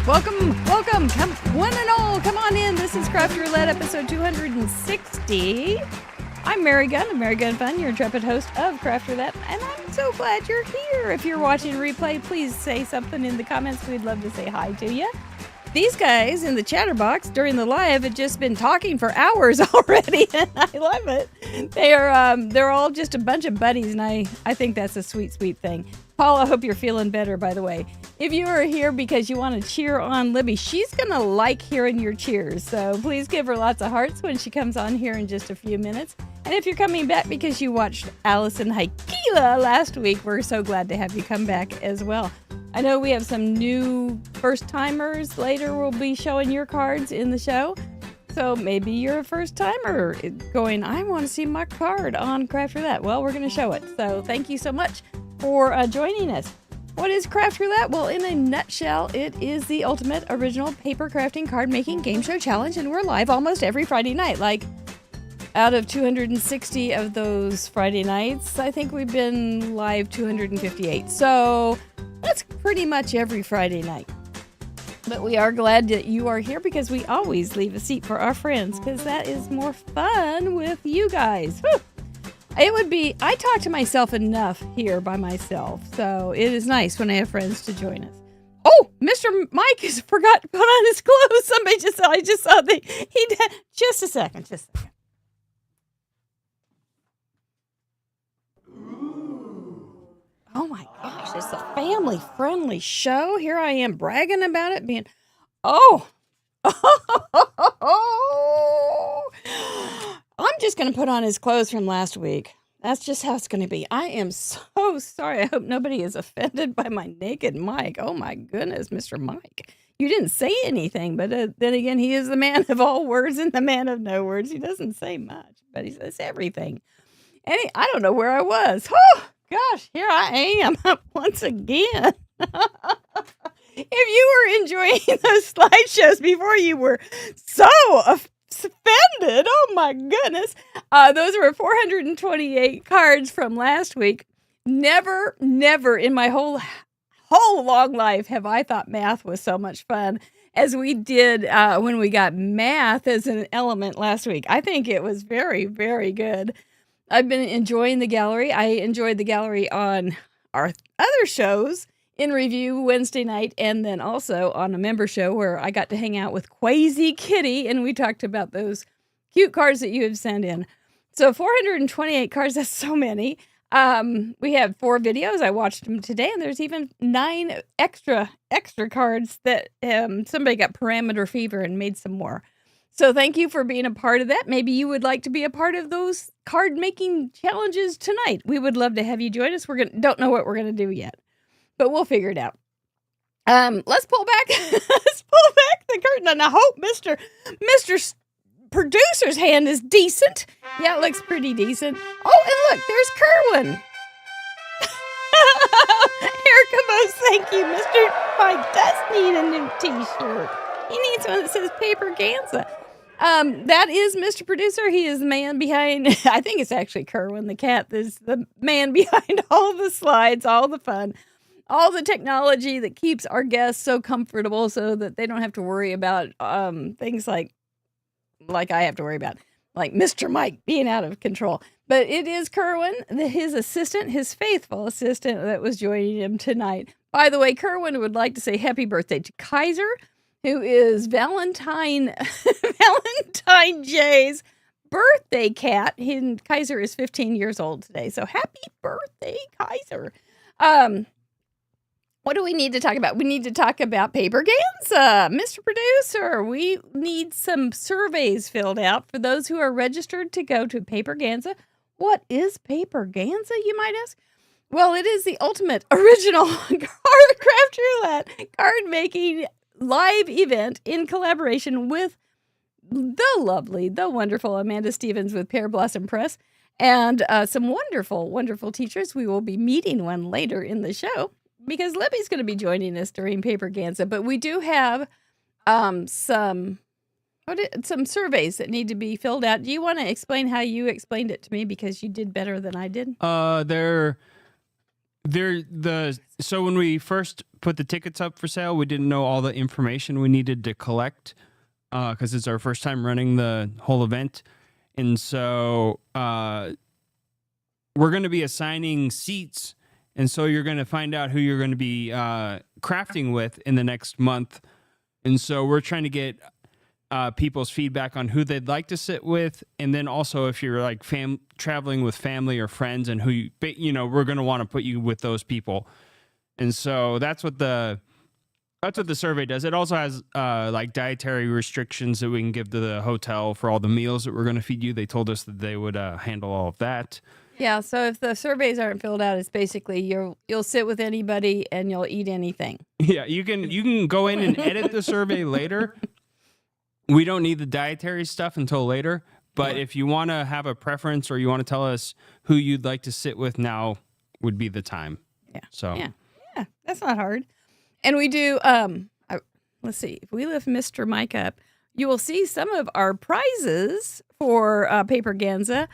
Welcome, come one and all, come on in. This is Craft Roulette, episode 260. I'm Mary Gunn of Mary Gunn Fun, your intrepid host of Craft Roulette, and I'm so glad you're here. If you're watching replay, please say something in the comments. We'd love to say hi to you. These guys in the chatterbox during the live had just been talking for hours already, and I love it. They're all just a bunch of buddies, and I think that's a sweet, sweet thing. Paul, I hope you're feeling better, by the way. If you are here because you want to cheer on Libby, she's going to like hearing your cheers. So please give her lots of hearts when she comes on here in just a few minutes. And if you're coming back because you watched Allison Haikila last week, we're so glad to have you come back as well. I know we have some new first-timers. Later we'll be showing your cards in the show. So maybe you're a first-timer going, I want to see my card on Craft Roulette. Well, we're going to show it. So thank you so much for joining us. What is Craft Roulette? Well, in a nutshell, it is the ultimate original paper crafting card making game show challenge, and we're live almost every Friday night. Like, out of 260 of those Friday nights, I think we've been live 258. So that's pretty much every Friday night. But we are glad that you are here because we always leave a seat for our friends because that is more fun with you guys. Whew. I talk to myself enough here by myself, so it is nice when I have friends to join us. Oh, Mr. Mike has forgot to put on his clothes. I just saw he did. Just a second. Oh my gosh, it's a family-friendly show. Here I am bragging about it being, I'm just going to put on his clothes from last week. That's just how it's going to be. I am so sorry. I hope nobody is offended by my naked Mike. Oh my goodness, Mr. Mike. You didn't say anything, but then again, he is the man of all words and the man of no words. He doesn't say much, but he says everything. And I don't know where I was. Oh, gosh, here I am once again. If you were enjoying those slideshows before, you were so offended. Oh my goodness. Those were 428 cards from last week. Never in my whole long life have I thought math was so much fun as we did when we got math as an element last week. I think it was very, very good. I've been enjoying the gallery. I enjoyed the gallery on our other shows in review Wednesday night, and then also on a member show where I got to hang out with Quasi Kitty, and we talked about those cute cards that you have sent in. So 428 cards, that's so many. We have 4 videos. I watched them today, and there's even 9 extra cards that somebody got parameter fever and made some more. So thank you for being a part of that. Maybe you would like to be a part of those card making challenges tonight. We would love to have you join us. Don't know what we're going to do yet, but we'll figure it out. Let's pull back the curtain, and I hope Mr. Producer's hand is decent. Yeah, it looks pretty decent. Oh, and look, there's Kerwin. Here comes, thank you, Mr. Mike does need a new t-shirt. He needs one that says Paper Ganza. That is Mr. Producer. He is the man behind, I think it's actually Kerwin, the cat, is the man behind all the slides, all the fun, all the technology that keeps our guests so comfortable so that they don't have to worry about things like I have to worry about, like Mr. Mike being out of control. But it is Kerwin, his assistant, his faithful assistant that was joining him tonight. By the way, Kerwin would like to say happy birthday to Kaiser, who is Valentine J's birthday cat. Kaiser is 15 years old today. So happy birthday, Kaiser. What do we need to talk about? We need to talk about Paper Ganza. Mr. Producer, we need some surveys filled out for those who are registered to go to Paper Ganza. What is Paper Ganza, you might ask? Well, it is the ultimate original Craft Roulette card making live event in collaboration with the lovely, the wonderful Amanda Stevens with Pear Blossom Press and some wonderful, wonderful teachers. We will be meeting one later in the show because Libby's going to be joining us during Paper Ganza. But we do have some surveys that need to be filled out. Do you want to explain how you explained it to me because you did better than I did? So when we first put the tickets up for sale, we didn't know all the information we needed to collect because it's our first time running the whole event. And so we're going to be assigning seats. And so you're going to find out who you're going to be crafting with in the next month. And so we're trying to get people's feedback on who they'd like to sit with. And then also if you're like traveling with family or friends and who we're going to want to put you with those people. And so that's what the survey does. It also has like dietary restrictions that we can give to the hotel for all the meals that we're going to feed you. They told us that they would handle all of that. Yeah, so if the surveys aren't filled out, it's basically you'll sit with anybody and you'll eat anything. Yeah, you can go in and edit the survey later. We don't need the dietary stuff until later, but if you want to have a preference or you want to tell us who you'd like to sit with, now would be the time. Yeah. So yeah, that's not hard. And we do let's see, if we lift Mr. Mike up, you will see some of our prizes for Paper Ganza.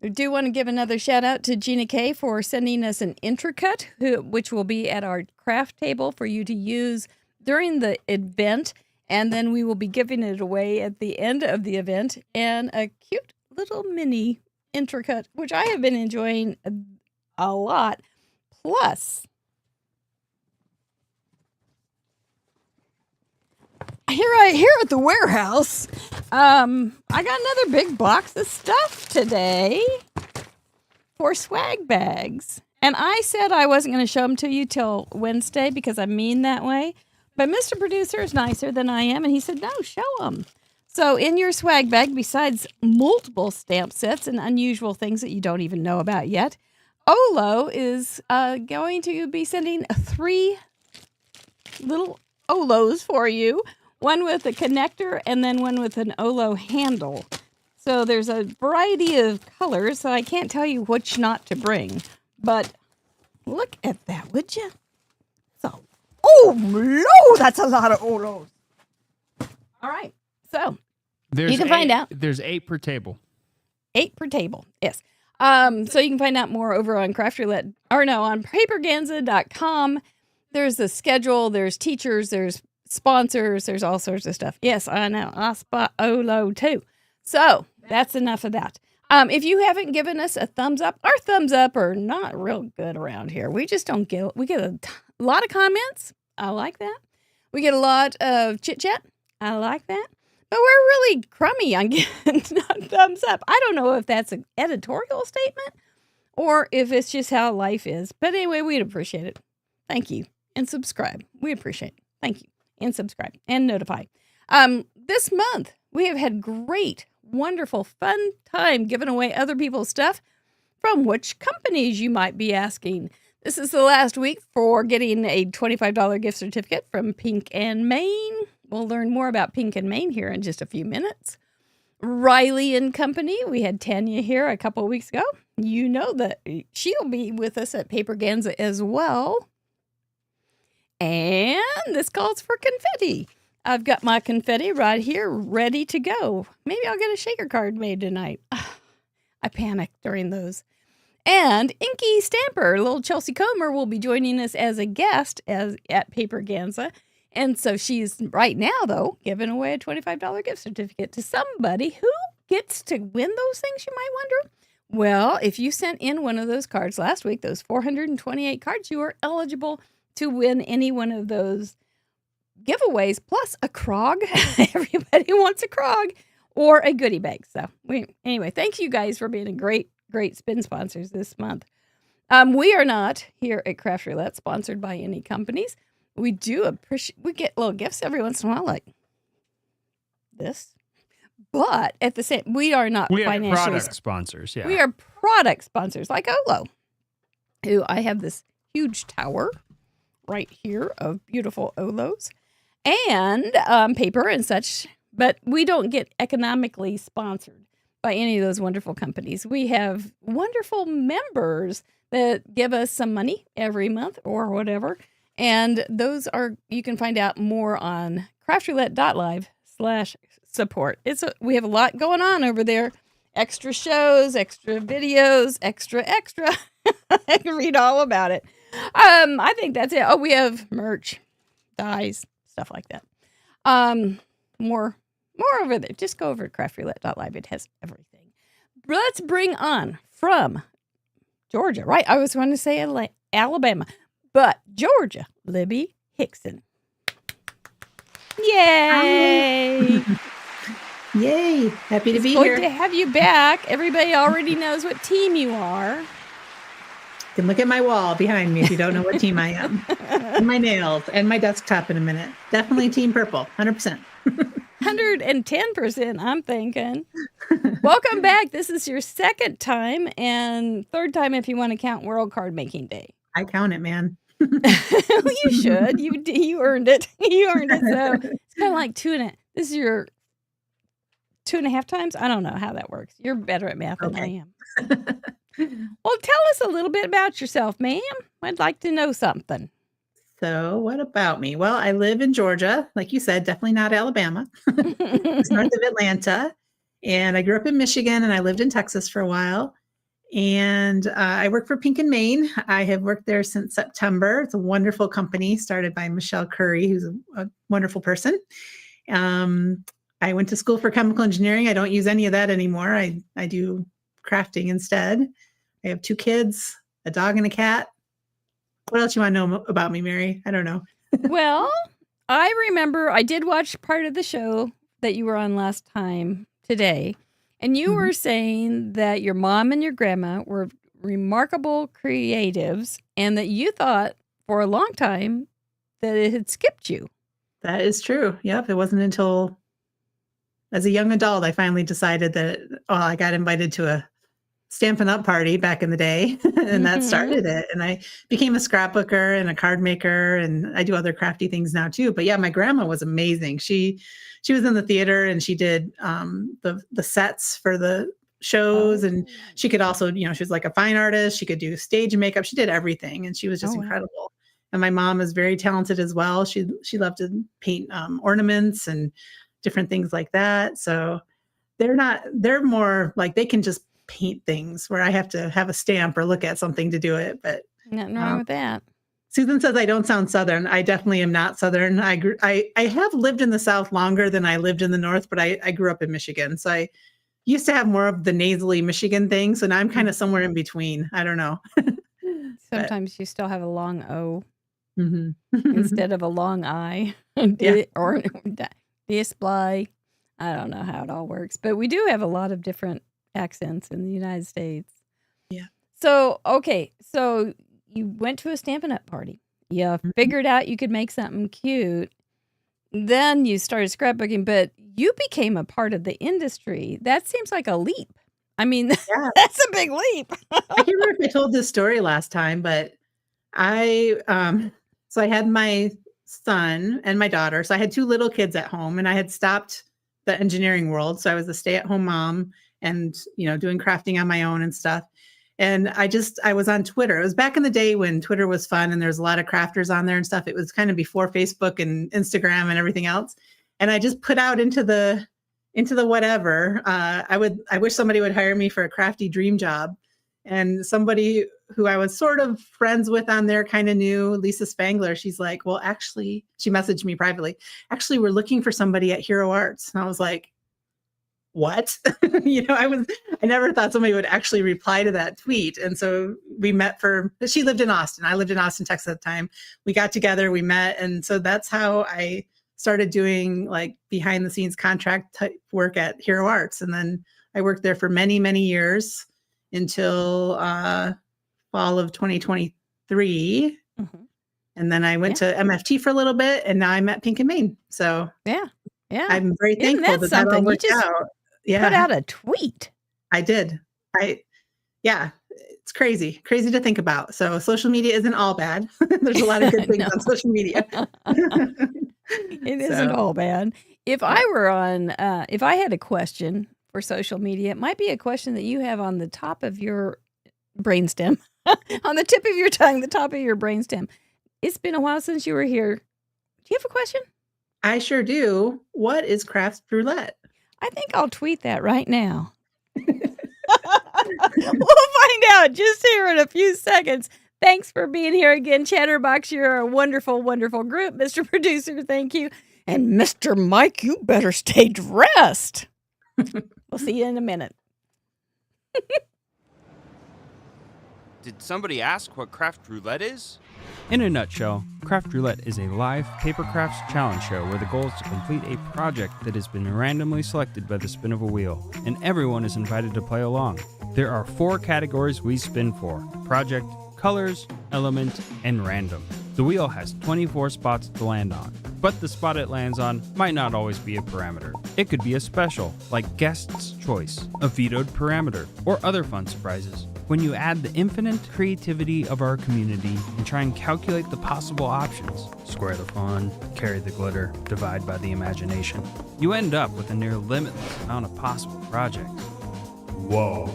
I do want to give another shout out to Gina Kay for sending us an intricate, which will be at our craft table for you to use during the event. And then we will be giving it away at the end of the event. And a cute little mini intricate, which I have been enjoying a lot. Plus, here at the warehouse, I got another big box of stuff today for swag bags. And I said I wasn't going to show them to you till Wednesday because I mean that way. But Mr. Producer is nicer than I am, and he said, no, show them. So in your swag bag, besides multiple stamp sets and unusual things that you don't even know about yet, Olo is going to be sending 3 little Olos for you. One with a connector and then one with an Olo handle. So there's a variety of colors, so I can't tell you which not to bring. But look at that, would you? So, oh, no, that's a lot of Olos. All right, so you can find out. There's 8 per table. 8 per table, yes. So you can find out more over on on paperganza.com. There's a schedule, there's teachers, there's sponsors, there's all sorts of stuff. Yes, I know. I spot Olo too. So that's enough of that. If you haven't given us a thumbs up, our thumbs up are not real good around here. We just don't get, we get a lot of comments. I like that. We get a lot of chit chat. I like that. But we're really crummy on getting thumbs up. I don't know if that's an editorial statement or if it's just how life is. But anyway, we'd appreciate it. Thank you. And subscribe. We appreciate it. Thank you. And subscribe and notify. This month, we have had great, wonderful, fun time giving away other people's stuff. From which companies, you might be asking. This is the last week for getting a $25 gift certificate from Pink and Maine. We'll learn more about Pink and Maine here in just a few minutes. Riley and Company. We had Tanya here a couple of weeks ago. You know that she'll be with us at Paper Ganza as well. And this calls for confetti. I've got my confetti right here ready to go. Maybe I'll get a shaker card made tonight. I panic during those. And Inky Stamper, little Chelsea Comer, will be joining us as a guest at Paper Ganza. And so she's right now, though, giving away a $25 gift certificate to somebody who gets to win those things, you might wonder. Well, if you sent in one of those cards last week, those 428 cards, you are eligible to win any one of those giveaways, plus a Krog. Everybody wants a Krog or a goodie bag. So anyway, thank you guys for being a great spin sponsors this month. We are not here at Craft Roulette sponsored by any companies. We do appreciate, we get little gifts every once in a while like this. But at the same, we are not financially. We are product sponsors, yeah. We are product sponsors like Olo, who I have this huge tower right here of beautiful Olos and paper and such, but we don't get economically sponsored by any of those wonderful companies. We have wonderful members that give us some money every month or whatever, and those are, you can find out more on craftroulette.live/support. We have a lot going on over there. Extra shows, extra videos, extra. I can read all about it. I think that's it. Oh, we have merch, dies, stuff like that. More over there. Just go over to craftroulette.live. It has everything. Let's bring on from Georgia, right? I was going to say Alabama, but Georgia, Libby Hickson. Yay! Yay! Happy to be here. Good to have you back. Everybody already knows what team you are. You can look at my wall behind me if you don't know what team I am. And my nails and my desktop in a minute. Definitely Team Purple, 100%. 110%, I'm thinking. Welcome back. This is your second time and third time if you want to count World Card Making Day. I count it, man. You should. You earned it. You earned it. So it's kind of like this is your 2.5 times. I don't know how that works. You're better at math than I am. Well, tell us a little bit about yourself, ma'am. I'd like to know something. So what about me? Well, I live in Georgia. Like you said, definitely not Alabama. It's north of Atlanta. And I grew up in Michigan and I lived in Texas for a while. And I work for Pink & Main. I have worked there since September. It's a wonderful company started by Michelle Curry, who's a wonderful person. I went to school for chemical engineering. I don't use any of that anymore. I do crafting instead. I have 2 kids, a dog and a cat. What else you want to know about me, Mary? I don't know. Well, I remember I did watch part of the show that you were on last time today, and you were saying that your mom and your grandma were remarkable creatives and that you thought for a long time that it had skipped you. That is true. Yep. It wasn't until as a young adult I finally decided that, I got invited to a Stampin' Up! Party back in the day, and that started it. And I became a scrapbooker and a card maker, and I do other crafty things now too. But yeah, my grandma was amazing. She was in the theater and she did the sets for the shows, and she could also, she was like a fine artist. She could do stage makeup. She did everything, and she was just incredible. And my mom is very talented as well. She loved to paint ornaments and different things like that. So they're more like they can just paint things where I have to have a stamp or look at something to do it. But nothing wrong with that. Susan says I don't sound Southern. I definitely am not Southern. I have lived in the South longer than I lived in the North, but I grew up in Michigan. So I used to have more of the nasally Michigan thing. So now I'm kind of somewhere in between. I don't know. Sometimes you still have a long O instead of a long I or display. I don't know how it all works, but we do have a lot of different accents in the United States. Yeah. So, okay. So you went to a Stampin' Up! Party. You figured out you could make something cute. Then you started scrapbooking, but you became a part of the industry. That seems like a leap. I mean, that's a big leap. I can't remember if I told this story last time, but I had my son and my daughter. So I had 2 little kids at home, and I had stopped the engineering world. So I was a stay-at-home mom and, doing crafting on my own and stuff. And I was on Twitter. It was back in the day when Twitter was fun and there's a lot of crafters on there and stuff. It was kind of before Facebook and Instagram and everything else. And I just put out into the whatever. I wish somebody would hire me for a crafty dream job. And somebody who I was sort of friends with on there kind of knew, Lisa Spangler. She's like, well, actually, she messaged me privately. Actually, we're looking for somebody at Hero Arts. And I was like, what? I never thought somebody would actually reply to that tweet. And so we met she lived in Austin. I lived in Austin, Texas at the time. We got together, we met. And so that's how I started doing like behind the scenes contract type work at Hero Arts. And then I worked there for many, many years until fall of 2023. And then I went to MFT for a little bit, and now I'm at Pink & Main. So I'm very thankful that all worked out. Put out a tweet. I did. It's crazy to think about. So social media isn't all bad. There's a lot of good things on social media. It isn't all bad. If I had a question for social media, it might be a question that you have on the top of your brainstem, on the tip of your tongue, the top of your brainstem. It's been a while since you were here. Do you have a question? I sure do. What is Craft Roulette? I think I'll tweet that right now. We'll find out just here in a few seconds. Thanks for being here again, Chatterbox. You're a wonderful, wonderful group. Mr. Producer, thank you. And Mr. Mike, you better stay dressed. We'll see you in a minute. Did somebody ask what Craft Roulette is? In a nutshell, Craft Roulette is a live paper crafts challenge show where the goal is to complete a project that has been randomly selected by the spin of a wheel, and everyone is invited to play along. There are 4 categories we spin for: project, colors, element, and random. The wheel has 24 spots to land on, but the spot it lands on might not always be a parameter. It could be a special, like guest's choice, a vetoed parameter, or other fun surprises. When you add the infinite creativity of our community and try and calculate the possible options, square the fun, carry the glitter, divide by the imagination, you end up with a near limitless amount of possible projects. Whoa.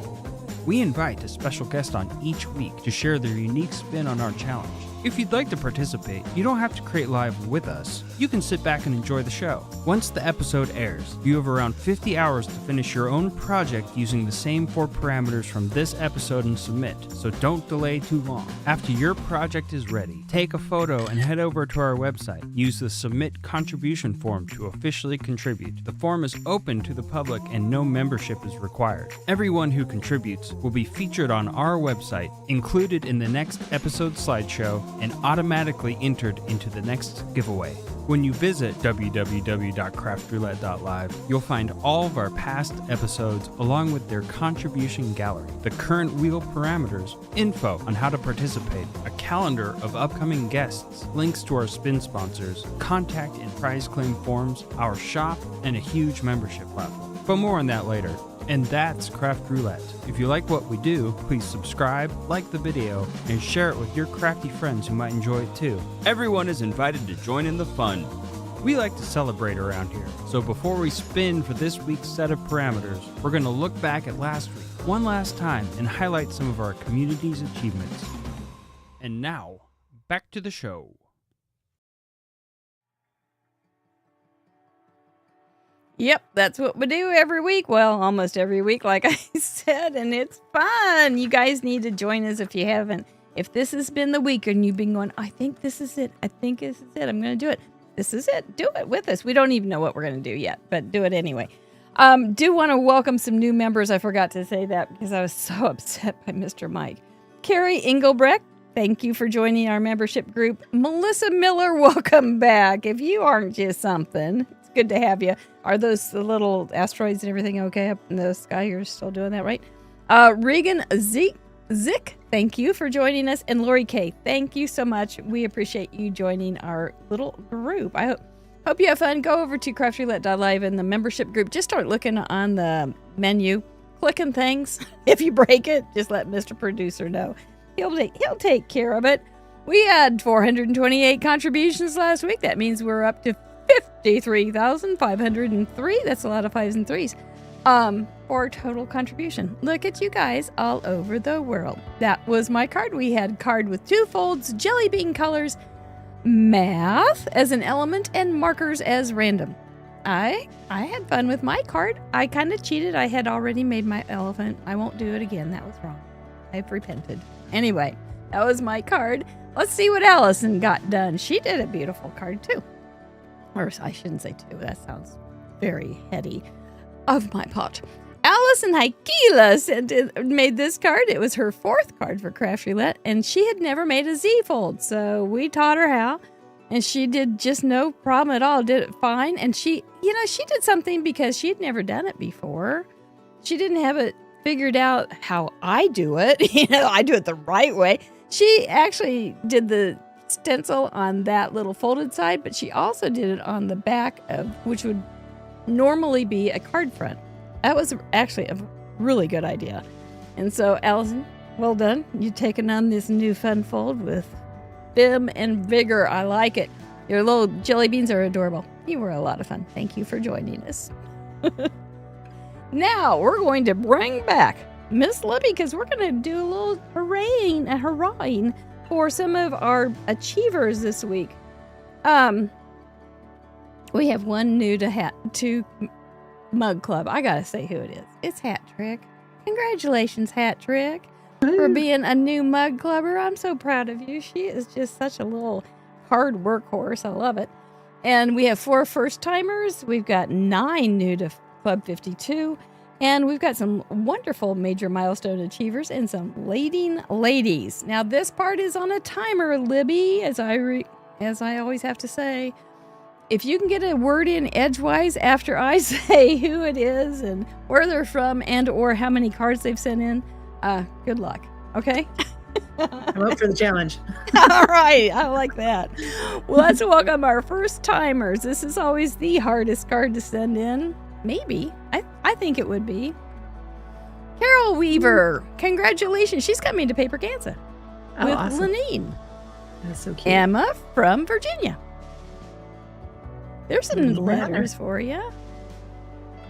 We invite a special guest on each week to share their unique spin on our challenge. If you'd like to participate, you don't have to create live with us. You can sit back and enjoy the show. Once the episode airs, you have around 50 hours to finish your own project using the same 4 parameters from this episode and submit, so don't delay too long. After your project is ready, take a photo and head over to our website. Use the Submit Contribution form to officially contribute. The form is open to the public and no membership is required. Everyone who contributes will be featured on our website, included in the next episode slideshow, and automatically entered into the next giveaway. When you visit www.craftroulette.live, you'll find all of our past episodes along with their contribution gallery, the current wheel parameters, info on how to participate, a calendar of upcoming guests, links to our spin sponsors, contact and prize claim forms, our shop, and a huge membership platform. But more on that later. And that's Craft Roulette. If you like what we do, please subscribe, like the video, and share it with your crafty friends who might enjoy it too. Everyone is invited to join in the fun. We like to celebrate around here, so before we spin for this week's set of parameters, we're going to look back at last week one last time and highlight some of our community's achievements. And now, back to the show. Yep, that's what we do every week. Well, almost every week, like I said, and it's fun. You guys need to join us if you haven't. If this has been the week and you've been going, I think this is it. I think this is it. I'm going to do it. This is it. Do it with us. We don't even know what we're going to do yet, but do it anyway. Do want to welcome some new members. I forgot to say that because I was so upset by Mr. Mike. Carrie Engelbrecht, thank you for joining our membership group. Melissa Miller, welcome back. If you aren't just something, it's good to have you. Are those the little asteroids and everything okay up in the sky? You're still doing that, right? Regan Zick, thank you for joining us. And Lori K, thank you so much. We appreciate you joining our little group. I hope you have fun. Go over to craftroulette.live in the membership group. Just start looking on the menu, clicking things. If you break it, just let Mr. Producer know. He'll take care of it. We had 428 contributions last week. That means we're up to 53,503. That's a lot of 5s and 3s. For total contribution. Look at you guys all over the world. That was my card. We had card with 2 folds, jelly bean colors, math as an element, and markers as random. I had fun with my card. I kind of cheated. I had already made my elephant. I won't do it again. That was wrong. I've repented. Anyway, that was my card. Let's see what Allison got done. She did a beautiful card too. Or I shouldn't say two. That sounds very heady of my part. Allison Haikila made this card. It was her 4th card for Craft Roulette, and she had never made a Z-fold. So we taught her how, and she did just no problem at all. Did it fine. And she did something because she had never done it before. She didn't have it figured out how I do it. I do it the right way. She actually did the stencil on that little folded side, but she also did it on the back of which would normally be a card front. That was actually a really good idea. And so, Allison, well done. You've taken on this new fun fold with vim and vigor. I like it. Your little jelly beans are adorable. You were a lot of fun. Thank you for joining us. Now, we're going to bring back Miss Libby because we're going to do a little hurrahing for some of our achievers this week. We have one new to Mug Club. I gotta say who it is. It's Hat Trick. Congratulations, Hat Trick. for being a new mug clubber. I'm so proud of you. She is just such a little hard workhorse. I love it. And we have 4 first-timers. We've got 9 new to Club 52. And we've got some wonderful major milestone achievers and some leading ladies. Now, this part is on a timer, Libby, as I always have to say. If you can get a word in edgewise after I say who it is and where they're from and or how many cards they've sent in, good luck. Okay? I'm up for the challenge. All right. I like that. Well, let's welcome our first timers. This is always the hardest card to send in. Maybe. I think it would be. Carol Weaver. Congratulations. She's coming to Paper Kansas with awesome. Lenine. That's so cute. Emma from Virginia. There's some Wow. letters for you.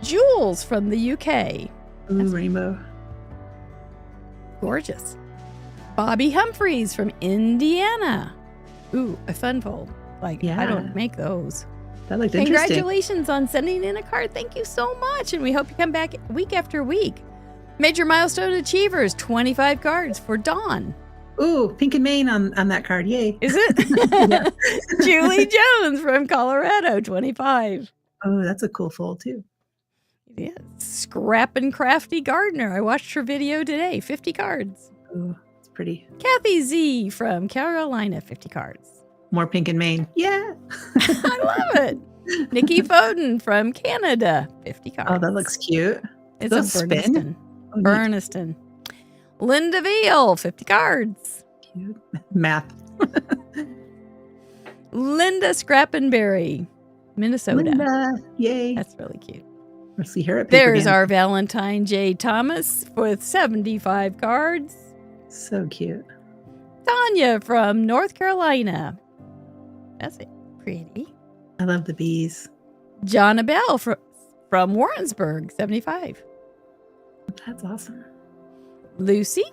Jules from the UK. Ooh, rainbow. Gorgeous. Bobby Humphreys from Indiana. Ooh, a fun fold. Like, I don't make those. That looked interesting. Congratulations on sending in a card. Thank you so much. And we hope you come back week after week. Major milestone achievers, 25 cards for Dawn. Ooh, pink and mane on that card. Yay. Is it? Julie Jones from Colorado, 25. Oh, that's a cool fold too. It is. Scrap and Crafty Gardener. I watched her video today. 50 cards. Ooh, it's pretty. Kathy Z from Carolina, 50 cards. More pink and mane. Yeah. I love it. Nikki Foden from Canada, 50 cards. Oh, that looks cute. It's Those a spin? Burniston. Oh, neat. Burniston. Linda Veal, 50 cards. Cute. Math. Linda Scrappenberry, Minnesota. Linda. Yay. That's really cute. We'll see her at Paper There's Kansas. our Valentine J. Thomas with 75 cards. So cute. Tanya from North Carolina. That's it. Pretty. I love the bees. Jonna Bell from Warrensburg, 75. That's awesome. Lucy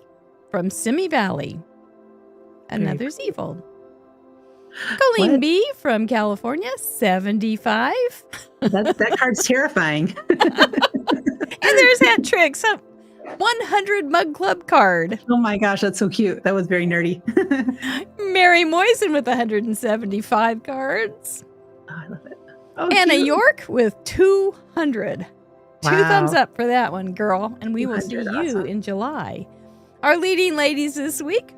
from Simi Valley. Another Very Z-fold. Colleen What? B from California, 75. That card's terrifying. And there's hat tricks. 100 Mug Club card. Oh my gosh, that's so cute. That was very nerdy. Mary Moisen with 175 cards. Oh, I love it. Oh, Anna cute. York with 200. Two Wow. thumbs up for that one, girl. And we will see 200, you awesome. in July. Our leading ladies this week.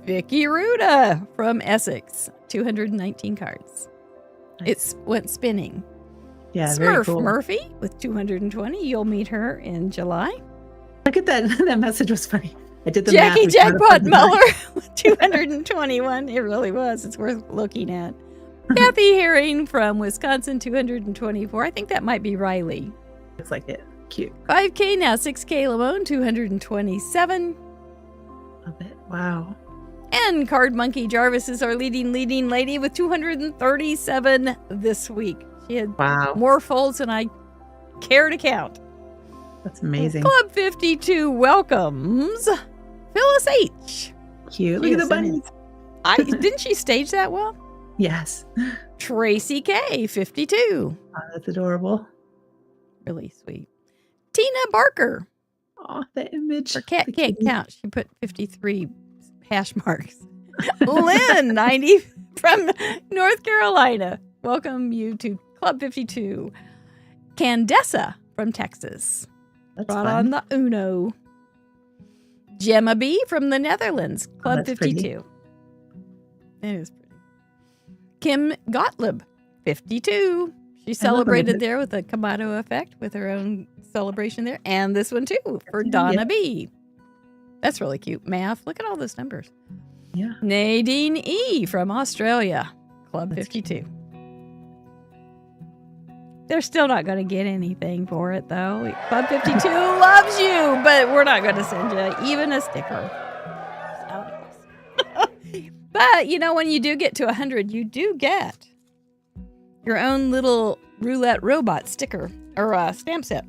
Vicky Ruda from Essex, 219 cards. Nice. It went spinning. Yeah, very Smurf cool. Murphy with 220. You'll meet her in July. Look at that. That message was funny. I did the Jackie math. We started Jackpot from Muller with 221. It really was. It's worth looking at. Kathy Herring from Wisconsin, 224. I think that might be Riley. Looks like it. Cute. 5K now, 6K Lamone, 227. Love it. Wow. And Card Monkey Jarvis is our leading lady with 237 this week. She had Wow. more folds than I care to count. That's amazing. Club 52 welcomes Phyllis H. Cute. She Look at the is in bunnies. Didn't she stage that well? Yes. Tracy K. 52. Oh, that's adorable. Really sweet. Tina Barker. Oh, the image. Her cat The can't kitty. count. She put 53 hash marks. Lynn, 90 from North Carolina. Welcome you to Club 52. Candessa from Texas. That's Brought fun. on the Uno. Gemma B from the Netherlands. Club that's 52. pretty. It is pretty. Kim Gottlieb, 52. She celebrated there with the Kamado effect with her own celebration there. And this one too for Donna B. That's really cute. Math. Look at all those numbers. Yeah. Nadine E. from Australia. Club That's 52. They're still not going to get anything for it, though. Club 52 loves you, but we're not going to send you even a sticker. But, you know, when you do get to 100, you do get your own little roulette robot sticker or stamp set.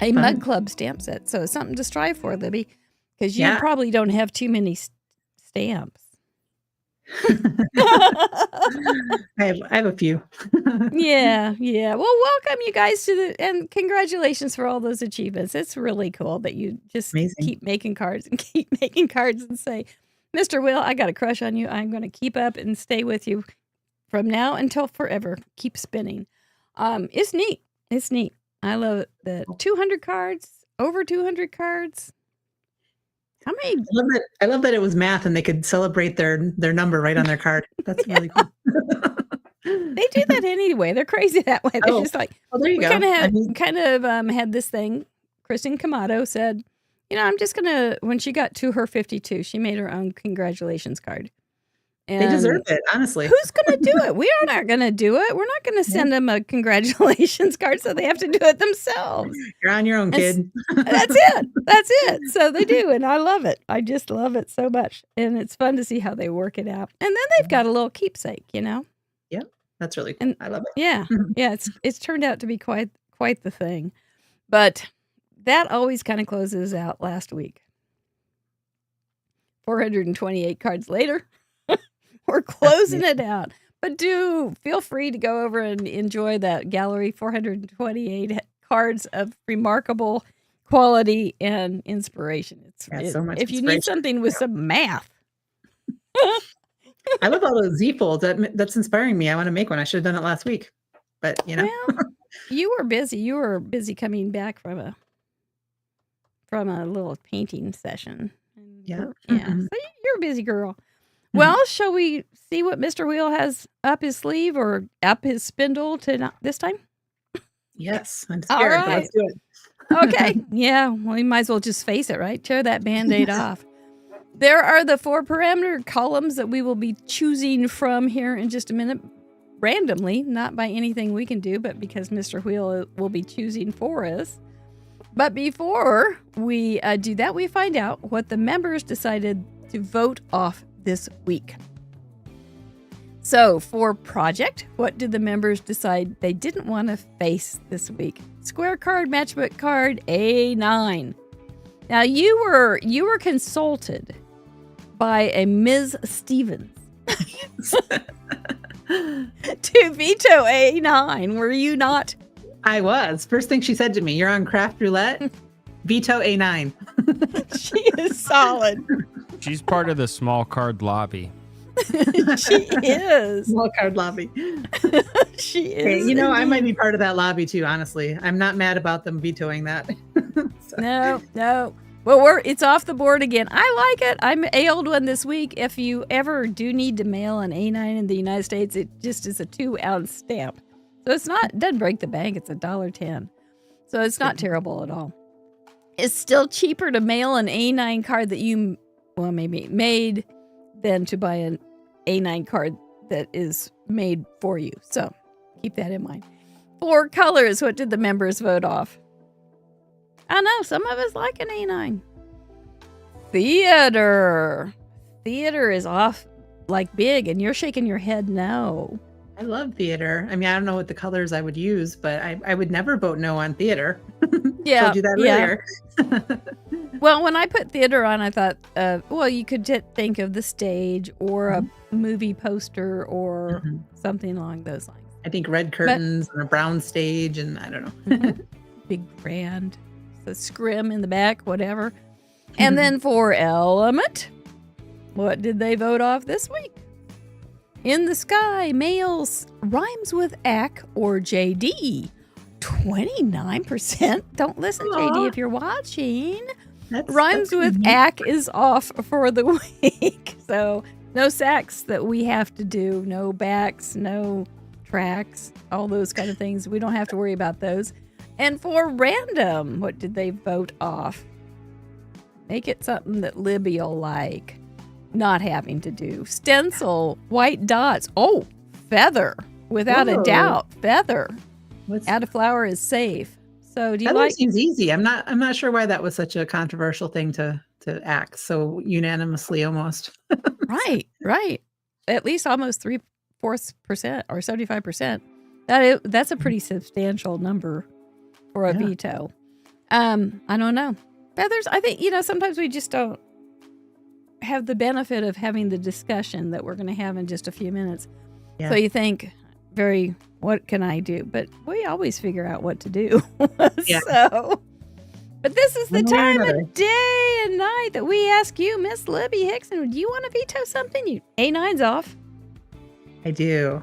A Fun. Mug Club stamp set. So it's something to strive for, Libby, because you Yeah. probably don't have too many stamps. I have a few. Yeah, yeah. Well, welcome you guys to and congratulations for all those achievements. It's really cool that you just Amazing. keep making cards and keep making cards and say, Mr. Will, I got a crush on you. I'm going to keep up and stay with you from now until forever. Keep spinning. It's neat. It's neat. I love it. The 200 cards, over 200 cards. How many? I love that it was math and they could celebrate their number right on their card. That's really cool. They do that anyway. They're crazy that way. They're just like, well, there you we go. kind of had this thing. Kristen Kamato said, I'm just going to, when she got to her 52, she made her own congratulations card. And they deserve it, honestly. Who's going to do it? We are not going to do it. We're not going to send them a congratulations card, so they have to do it themselves. You're on your own, kid. That's it. That's it. So they do, and I love it. I just love it so much. And it's fun to see how they work it out. And then they've got a little keepsake, Yep. That's really cool. And I love it. Yeah. Yeah, it's turned out to be quite the thing. But that always kind of closes out last week. 428 cards later. We're closing it out. But do feel free to go over and enjoy that gallery. 428 cards of remarkable quality and inspiration. So much if you need something with some math. I love all those Z folds. That's inspiring me. I want to make one. I should have done it last week. But, Well, you were busy. You were busy coming back from a little painting session. Yeah. Yeah. So you're a busy girl. Well, shall we see what Mr. Wheel has up his sleeve or up his spindle this time? Yes, I'm scared. All right. Let's do it. Okay. Yeah. Well, you might as well just face it, right? Tear that Band-Aid off. There are the 4 parameter columns that we will be choosing from here in just a minute, randomly, not by anything we can do, but because Mr. Wheel will be choosing for us. But before we do that, we find out what the members decided to vote off this week. So for project, what did the members decide they didn't want to face this week? Square card, matchbook card, A9. Now you were consulted by a Ms. Stevens to veto A9. Were you not? I was. First thing she said to me, you're on Craft Roulette, veto A9. She is solid. She's part of the small card lobby. She is. Small card lobby. She is. Hey, I might be part of that lobby too, honestly. I'm not mad about them vetoing that. So. No. Well, it's off the board again. I like it. I mailed one this week. If you ever do need to mail an A9 in the United States, it just is a 2-ounce stamp. So it doesn't break the bank. It's $1.10. So it's not terrible at all. It's still cheaper to mail an A9 card that you, maybe made than to buy an A9 card that is made for you. So keep that in mind. 4 colors. What did the members vote off? I know some of us like an A9. Theater. Theater is off like big, and you're shaking your head no. I love theater. I mean, I don't know what the colors I would use, but I would never vote no on theater. Yeah. Told you that earlier. Well, when I put theater on, I thought, you could think of the stage or a movie poster or something along those lines. I think red curtains and a brown stage, and I don't know. Big brand. The scrim in the back, whatever. And then for element, what did they vote off this week? In the sky, males rhymes with ac or JD. 29%. Don't listen, JD, if you're watching. Rhymes with ac is off for the week. So no sacs that we have to do. No backs, no tracks, all those kind of things. We don't have to worry about those. And for random, what did they vote off? Make it something that Libby will like. Not having to do. Stencil, white dots. Oh, feather. Without a doubt, feather. Add a flower is safe. So do you Feather seems easy. I'm not sure why that was such a controversial thing to act so unanimously almost. Right. At least almost 3/4% or 75%. That's a pretty substantial number for a veto. I don't know. Feathers, I think, sometimes we just don't have the benefit of having the discussion that we're going to have in just a few minutes. Yeah. So you think, what can I do? But we always figure out what to do. Yeah. So, but this is the One way or time another. of day and night that we ask you, Miss Libby Hickson, do you want to veto something? A9's off. I do.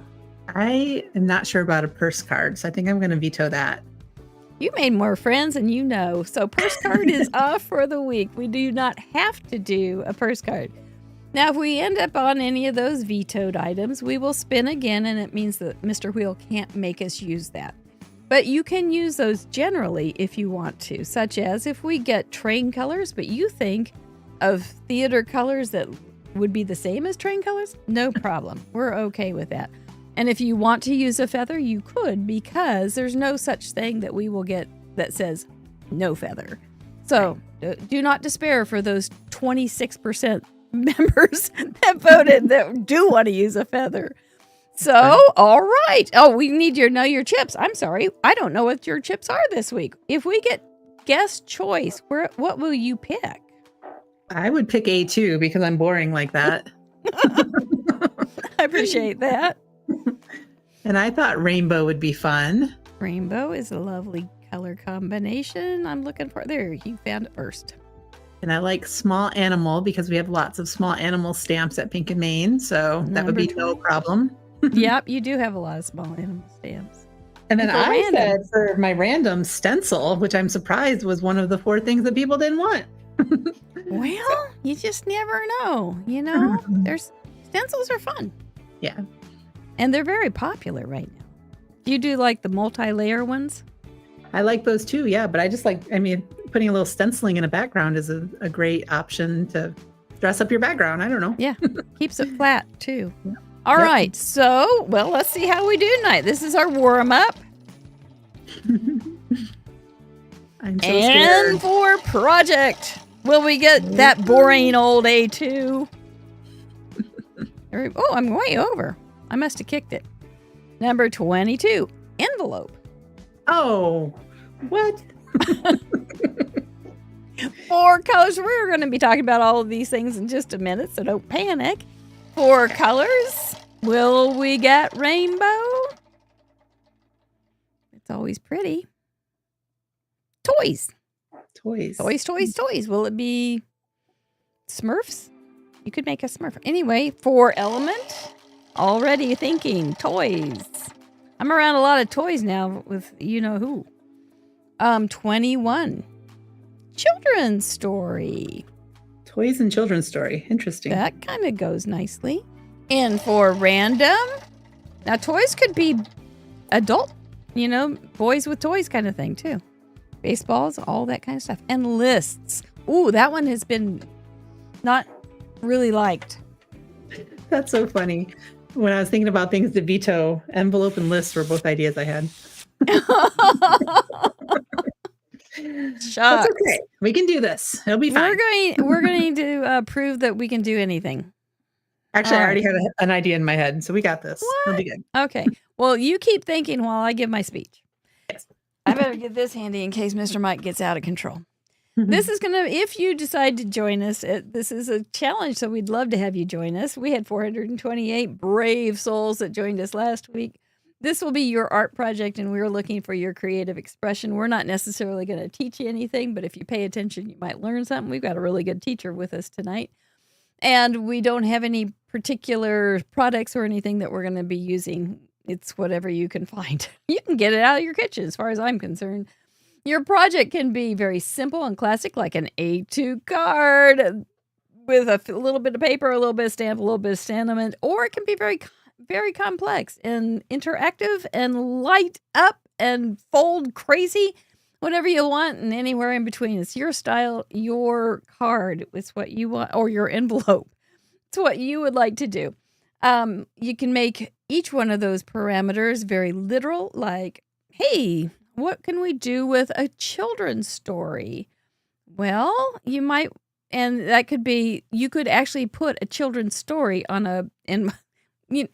I am not sure about a purse card, so I think I'm going to veto that. You made more friends than you know. So purse card is off for the week. We do not have to do a purse card. Now, if we end up on any of those vetoed items, we will spin again, and it means that Mr. Wheel can't make us use that. But you can use those generally if you want to, such as if we get train colors, but you think of theater colors that would be the same as train colors, no problem. We're okay with that. And if you want to use a feather, you could, because there's no such thing that we will get that says no feather. So do not despair for those 26% members that voted that do want to use a feather. So, all right. Oh, we need you to know your chips. I'm sorry. I don't know what your chips are this week. If we get guest choice, what will you pick? I would pick A2 because I'm boring like that. I appreciate that. And I thought rainbow would be fun. Rainbow is a lovely color combination. I'm looking for there. You found it first. And I like small animal because we have lots of small animal stamps at Pink and Maine. So that would be no problem. Yep, you do have a lot of small animal stamps. And then For I random. said for my random stencil, which I'm surprised was one of the 4 things that people didn't want. Well, you just never know. You know, there's stencils are fun. Yeah. And they're very popular right now. Do you do like the multi-layer ones? I like those too. Yeah. But I just putting a little stenciling in a background is a great option to dress up your background. I don't know. Yeah. Keeps it flat too. Yeah. All Yep. right. So, well, let's see how we do tonight. This is our warm up. I'm so And scared. for project, will we get that boring old A2? Oh, I'm way over. I must have kicked it. Number 22, envelope. Oh, what? 4 colors. We're going to be talking about all of these things in just a minute, so don't panic. 4 colors. Will we get rainbow? It's always pretty. Toys. Toys. Toys. Will it be Smurfs? You could make a Smurf. Anyway, 4 element. Already thinking toys. I'm around a lot of toys now with you know who. 21. Children's story. Toys and children's story. Interesting. That kind of goes nicely. And for random, now toys could be adult, boys with toys kind of thing too. Baseballs, all that kind of stuff. And lists. Ooh, that one has been not really liked. That's so funny. When I was thinking about things to veto, envelope and lists were both ideas I had. Shucks. That's okay. We can do this. It'll be fine. We're going to prove that we can do anything. Actually, I already have an idea in my head, so we got this. What? It'll be good. Okay. Well, you keep thinking while I give my speech. Yes. I better get this handy in case Mr. Mike gets out of control. This is going to, if you decide to join us, this is a challenge, so we'd love to have you join us. We had 428 brave souls that joined us last week. This will be your art project, and we're looking for your creative expression. We're not necessarily going to teach you anything, but if you pay attention, you might learn something. We've got a really good teacher with us tonight. And we don't have any particular products or anything that we're going to be using. It's whatever you can find. You can get it out of your kitchen, as far as I'm concerned. Your project can be very simple and classic, like an A2 card with a little bit of paper, a little bit of stamp, a little bit of sentiment, or it can be very, very complex and interactive and light up and fold crazy, whatever you want, and anywhere in between. It's your style, your card. It's what you want, or your envelope. It's what you would like to do. You can make each one of those parameters very literal, like, hey, what can we do with a children's story? Well, you might, and that could be, you could actually put a children's story on let me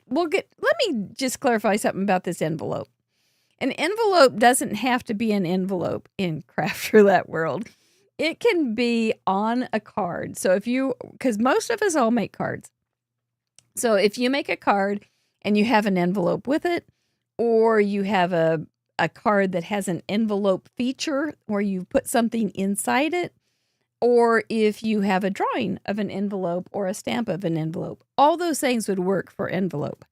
just clarify something about this envelope. An envelope doesn't have to be an envelope in Craft Roulette world. It can be on a card. So because most of us all make cards. So if you make a card and you have an envelope with it, or you have a card that has an envelope feature where you put something inside it, or if you have a drawing of an envelope or a stamp of an envelope. All those things would work for envelope.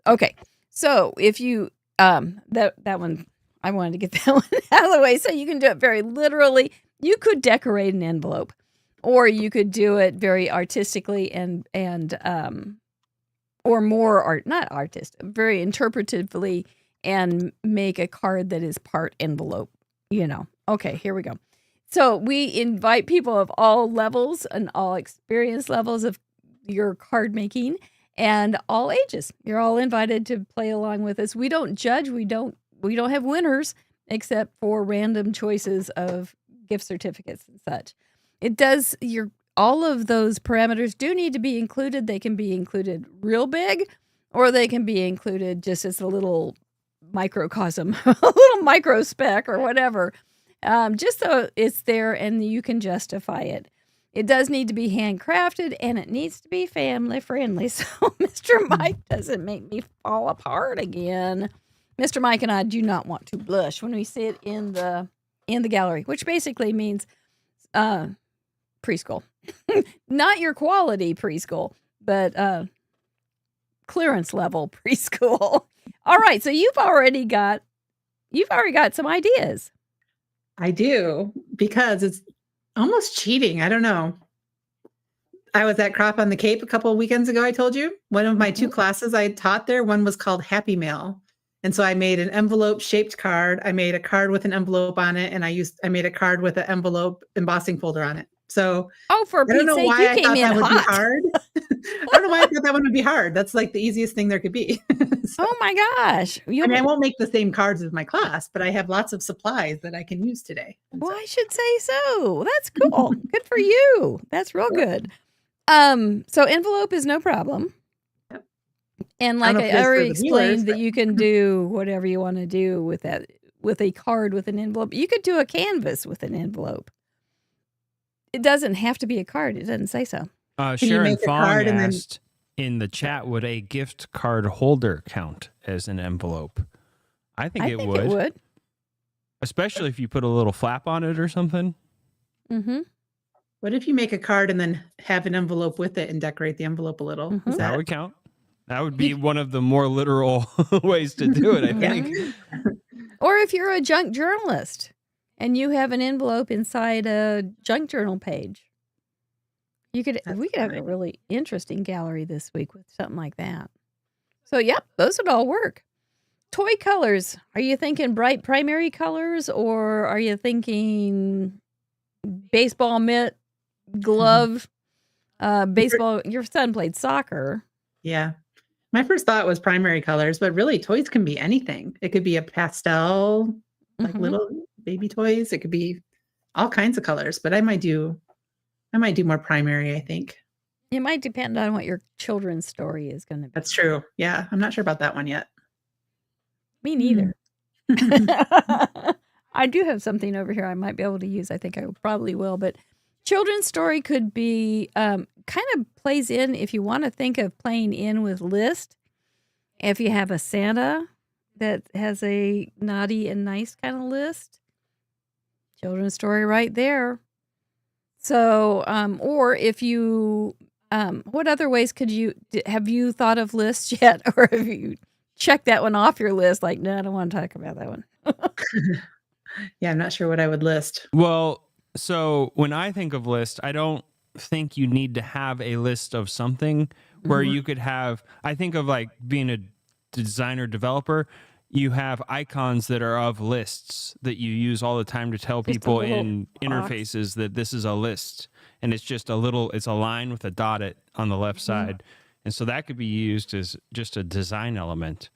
Okay, so if you, that one, I wanted to get that one out of the way so you can do it very literally. You could decorate an envelope, or you could do it very artistically or more art, not artist, very interpretively, and make a card that is part envelope, Okay, here we go. So we invite people of all levels and all experience levels of your card making and all ages. You're all invited to play along with us. We don't judge. We don't have winners except for random choices of gift certificates and such. All of those parameters do need to be included. They can be included real big, or they can be included just as a little microcosm, a little micro speck or whatever, just so it's there and you can justify it. It does need to be handcrafted, and it needs to be family friendly. So Mr. Mike doesn't make me fall apart again. Mr. Mike and I do not want to blush when we sit in the gallery, which basically means preschool. Not your quality preschool, but clearance level preschool. All right, so you've already got some ideas. I do, because it's almost cheating. I don't know. I was at Crop on the Cape a couple of weekends ago. I told you one of my 2 classes I taught there. One was called Happy Mail. And so I made an envelope shaped card. I made a card with an envelope on it. And I made a card with an envelope embossing folder on it. So for Pete's sake, you came in hot. Be hard. I don't know why I thought that one would be hard. That's like the easiest thing there could be. So, oh my gosh. I won't make the same cards as my class, but I have lots of supplies that I can use today. Well, I should say so. That's cool. Good for you. That's real good. So envelope is no problem. Yep. And like I already explained that you can do whatever you want to do with that, with a card with an envelope. You could do a canvas with an envelope. It doesn't have to be a card. It doesn't say so. Sharon Fong asked in the chat, would a gift card holder count as an envelope? I think it would. Especially if you put a little flap on it or something. Mm-hmm. What if you make a card and then have an envelope with it and decorate the envelope a little? Mm-hmm. That would count. That would be one of the more literal ways to do it, I think. Or if you're a junk journalist and you have an envelope inside a junk journal page, we could have a really interesting gallery this week with something like that. So, yep, those would all work. Toy colors. Are you thinking bright primary colors, or are you thinking baseball mitt, glove, baseball? Your son played soccer. Yeah. My first thought was primary colors, but really toys can be anything. It could be a pastel, like little baby toys. It could be all kinds of colors, but I might do more primary, I think. It might depend on what your children's story is going to be. That's true. Yeah. I'm not sure about that one yet. Me neither. I do have something over here I might be able to use. I think I probably will, but children's story could be kind of plays in if you want to think of playing in with list. If you have a Santa that has a naughty and nice kind of list, children's story right there. So, or if you, what other ways have you thought of lists yet? Or have you checked that one off your list? Like, no, I don't want to talk about that one. Yeah, I'm not sure what I would list. Well, so when I think of list, I don't think you need to have a list of something where you could have, I think of like being a designer developer, you have icons that are of lists that you use all the time to tell people in interfaces that this is a list. And it's just it's a line with a dot on the left side. And so that could be used as just a design element.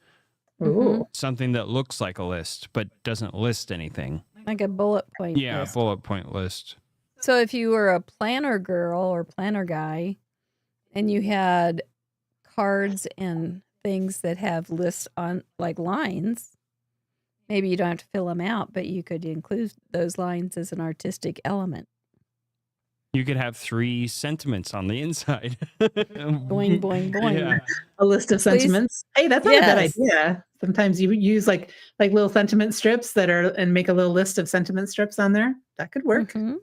Ooh. Something that looks like a list, but doesn't list anything. Like a bullet point list. Yeah, bullet point list. So if you were a planner girl or planner guy and you had cards and things that have lists on like lines, maybe you don't have to fill them out, but you could include those lines as an artistic element. You could have 3 sentiments on the inside. Boing, boing, boing. Yeah. A list of Please. sentiments. Hey, that's not a bad Yes. idea. Sometimes you use like little sentiment strips and make a little list of sentiment strips on there. That could work. Mhm.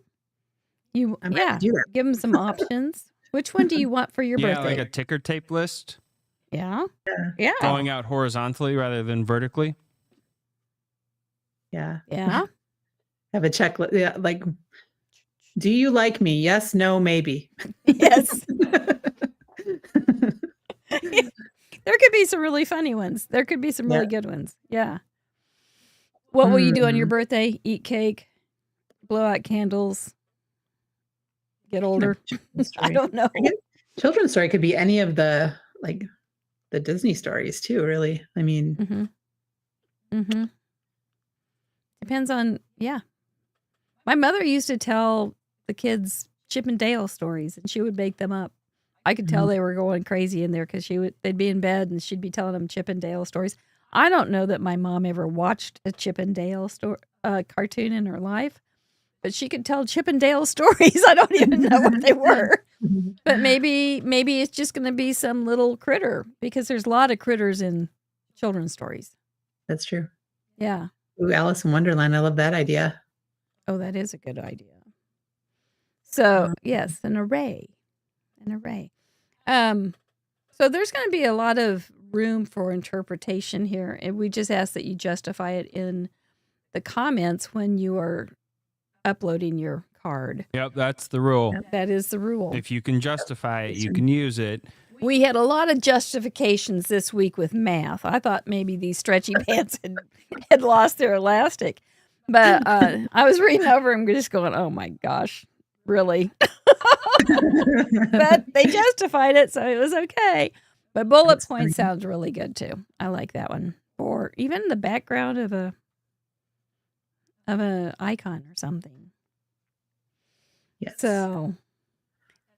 I might have to do that. Give them some options. Which one do you want for your Yeah, birthday? like a ticker tape list Yeah. Yeah. Yeah. going out horizontally rather than vertically. Yeah. Yeah. Have a checklist. Yeah, like, do you like me? Yes, no, maybe. Yes. There could be some really funny ones. There could be some really good ones. Yeah. What will you do on your birthday? Eat cake, blow out candles, get older. I don't know. Children's story could be any of the Disney stories too, really. I mean, Depends on, My mother used to tell the kids Chip and Dale stories, and she would make them up. I could tell they were going crazy in there because they'd be in bed and she'd be telling them Chip and Dale stories. I don't know that my mom ever watched a Chip and Dale cartoon in her life, but she could tell Chip and Dale stories. I don't even know what they were, but maybe it's just going to be some little critter because there's a lot of critters in children's stories. that's true. Yeah. Ooh, Alice in Wonderland. I love that idea. Oh, that is a good idea. So yes, an array. So there's going to be a lot of room for interpretation here, and we just ask that you justify it in the comments when you are uploading your card. Yep, that's the rule. That is the rule. If you can justify it, you can use it. We had a lot of justifications this week with math. I thought maybe these stretchy pants had lost their elastic, but I was reading over them just going, oh my gosh, really? But they justified it, so it was okay. But bullet point sounds really good too. I like that one. Or even the background of a icon or something. Yes. So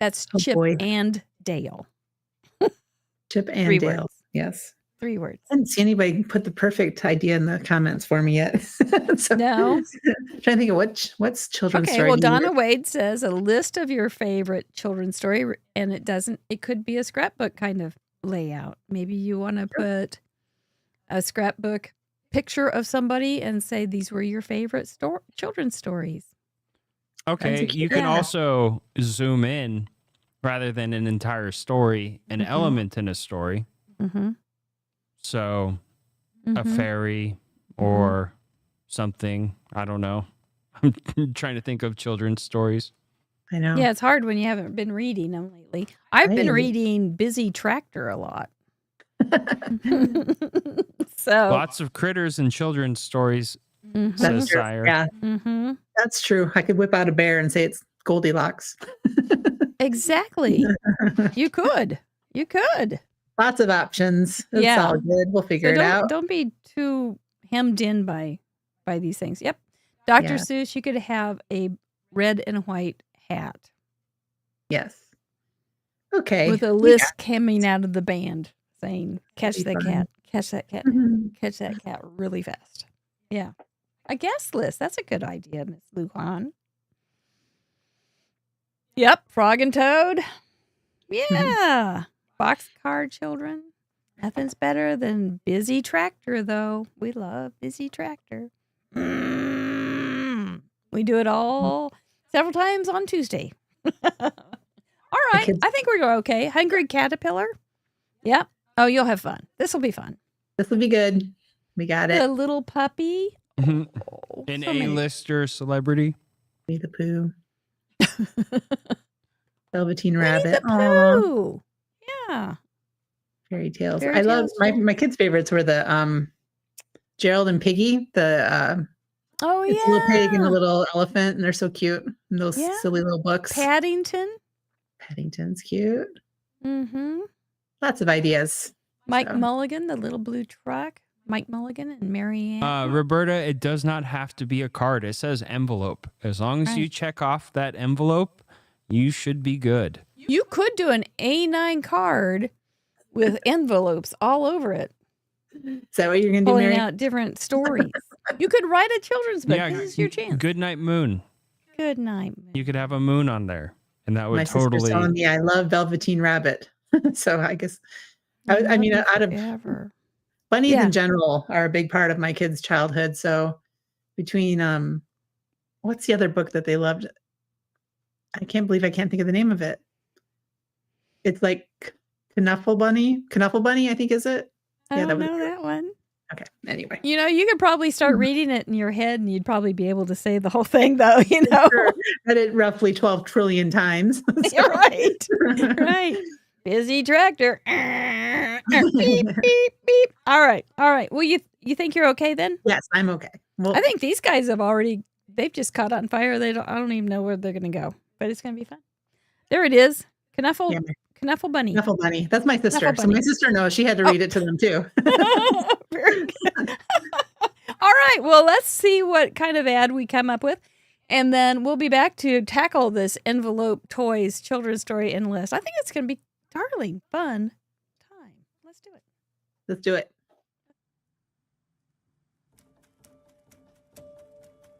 that's Chip and Dale. Chip and 3 Dale. words. Yes. 3 words. I didn't see anybody put the perfect idea in the comments for me yet. So, No. I'm trying to think of what's children's Okay, story. well, do you Donna read? Wade says a list of your favorite children's story, and it could be a scrapbook kind of layout. Maybe you want to put a scrapbook picture of somebody and say these were your favorite children's stories. Okay, you can also zoom in rather than an entire story, an element in a story. Mm-hmm. So a fairy or something. I don't know. I'm trying to think of children's stories. I know. Yeah, it's hard when you haven't been reading them lately. I've been reading Busy Tractor a lot. So Lots of critters in children's stories, Mhm. says Sire. Yeah, Mhm. that's true. I could whip out a bear and say it's Goldilocks. Exactly. You could. Lots of options. It's all good. We'll figure it out. Don't be too hemmed in by these things. Yep. Dr. Seuss, you could have a red and white hat. Yes. Okay. With a list coming out of the band saying, catch That'd that be cat, catch that cat, Mhm. catch that cat really fast. Yeah. A guest list. That's a good idea, Miss Lujan. Yep. Frog and Toad. Yeah. Boxcar children. Nothing's better than Busy Tractor, though. We love Busy Tractor. We do it all several times on Tuesday. All right. I think we're going okay. Hungry Caterpillar. Yep. Oh, you'll have fun. This will be fun. This will be good. We got The it. little puppy. An so many. A-lister celebrity. Winnie the Pooh. Velveteen Winnie Rabbit. the Aw, Pooh. Yeah. fairy tales. Fairy I love tales, my kids' favorites were the Gerald and Piggy. The Oh, it's a little pig and a yeah. little elephant, and they're so cute. And those Yeah. silly little books. Paddington. Paddington's cute. Mm-hmm. Lots of ideas. Mike So. Mulligan, the little blue truck. Mike Mulligan and Mary Ann. Roberta, it does not have to be a card. It says envelope. As long as you Right. check off that envelope, you should be good. You could do an A9 card with envelopes all over it, Is that what you're gonna do, pulling Mary? out different stories. You could write a children's book. This is your chance. Good night, moon. Good night. Moon. You could have a moon on there. and that My would sister's telling totally. me I love Velveteen Rabbit. So I guess, I mean, out of bunnies Yeah. in general are a big part of my kids' childhood. So between, what's the other book that they loved? I can't believe I can't think of the name of it. It's like Knuffle Bunny, I think is it? I Yeah, don't know that one. Okay. Anyway, You know, you could probably start reading it in your head and you'd probably be able to say the whole thing, though, you know? sure. Read it roughly 12 trillion times. You're right. Right. Busy tractor. Beep, beep, beep. All right. Well, you think you're okay then? Yes, I'm okay. Well, I think these guys they've just caught on fire. I don't even know where they're going to go, but it's going to be fun. There it is. Knuffle Bunny. Knuffle Bunny. That's my sister. Knuffle So Bunny. my sister knows. She had to read it to them too. Very good. All right. Well, let's see what kind of ad we come up with. And then we'll be back to tackle this envelope toys children's story end list. I think it's going to be darling fun time. Let's do it. Let's do it.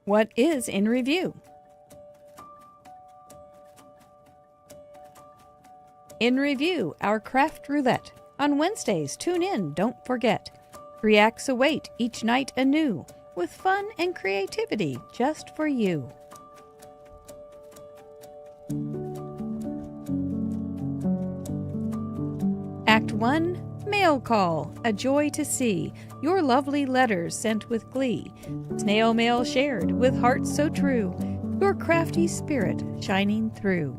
What is in review? In review, our craft roulette. On Wednesdays, tune in, don't forget. 3 acts await each night anew, with fun and creativity just for you. Act 1, Mail Call, a joy to see. Your lovely letters sent with glee. Snail mail shared with hearts so true. Your crafty spirit shining through.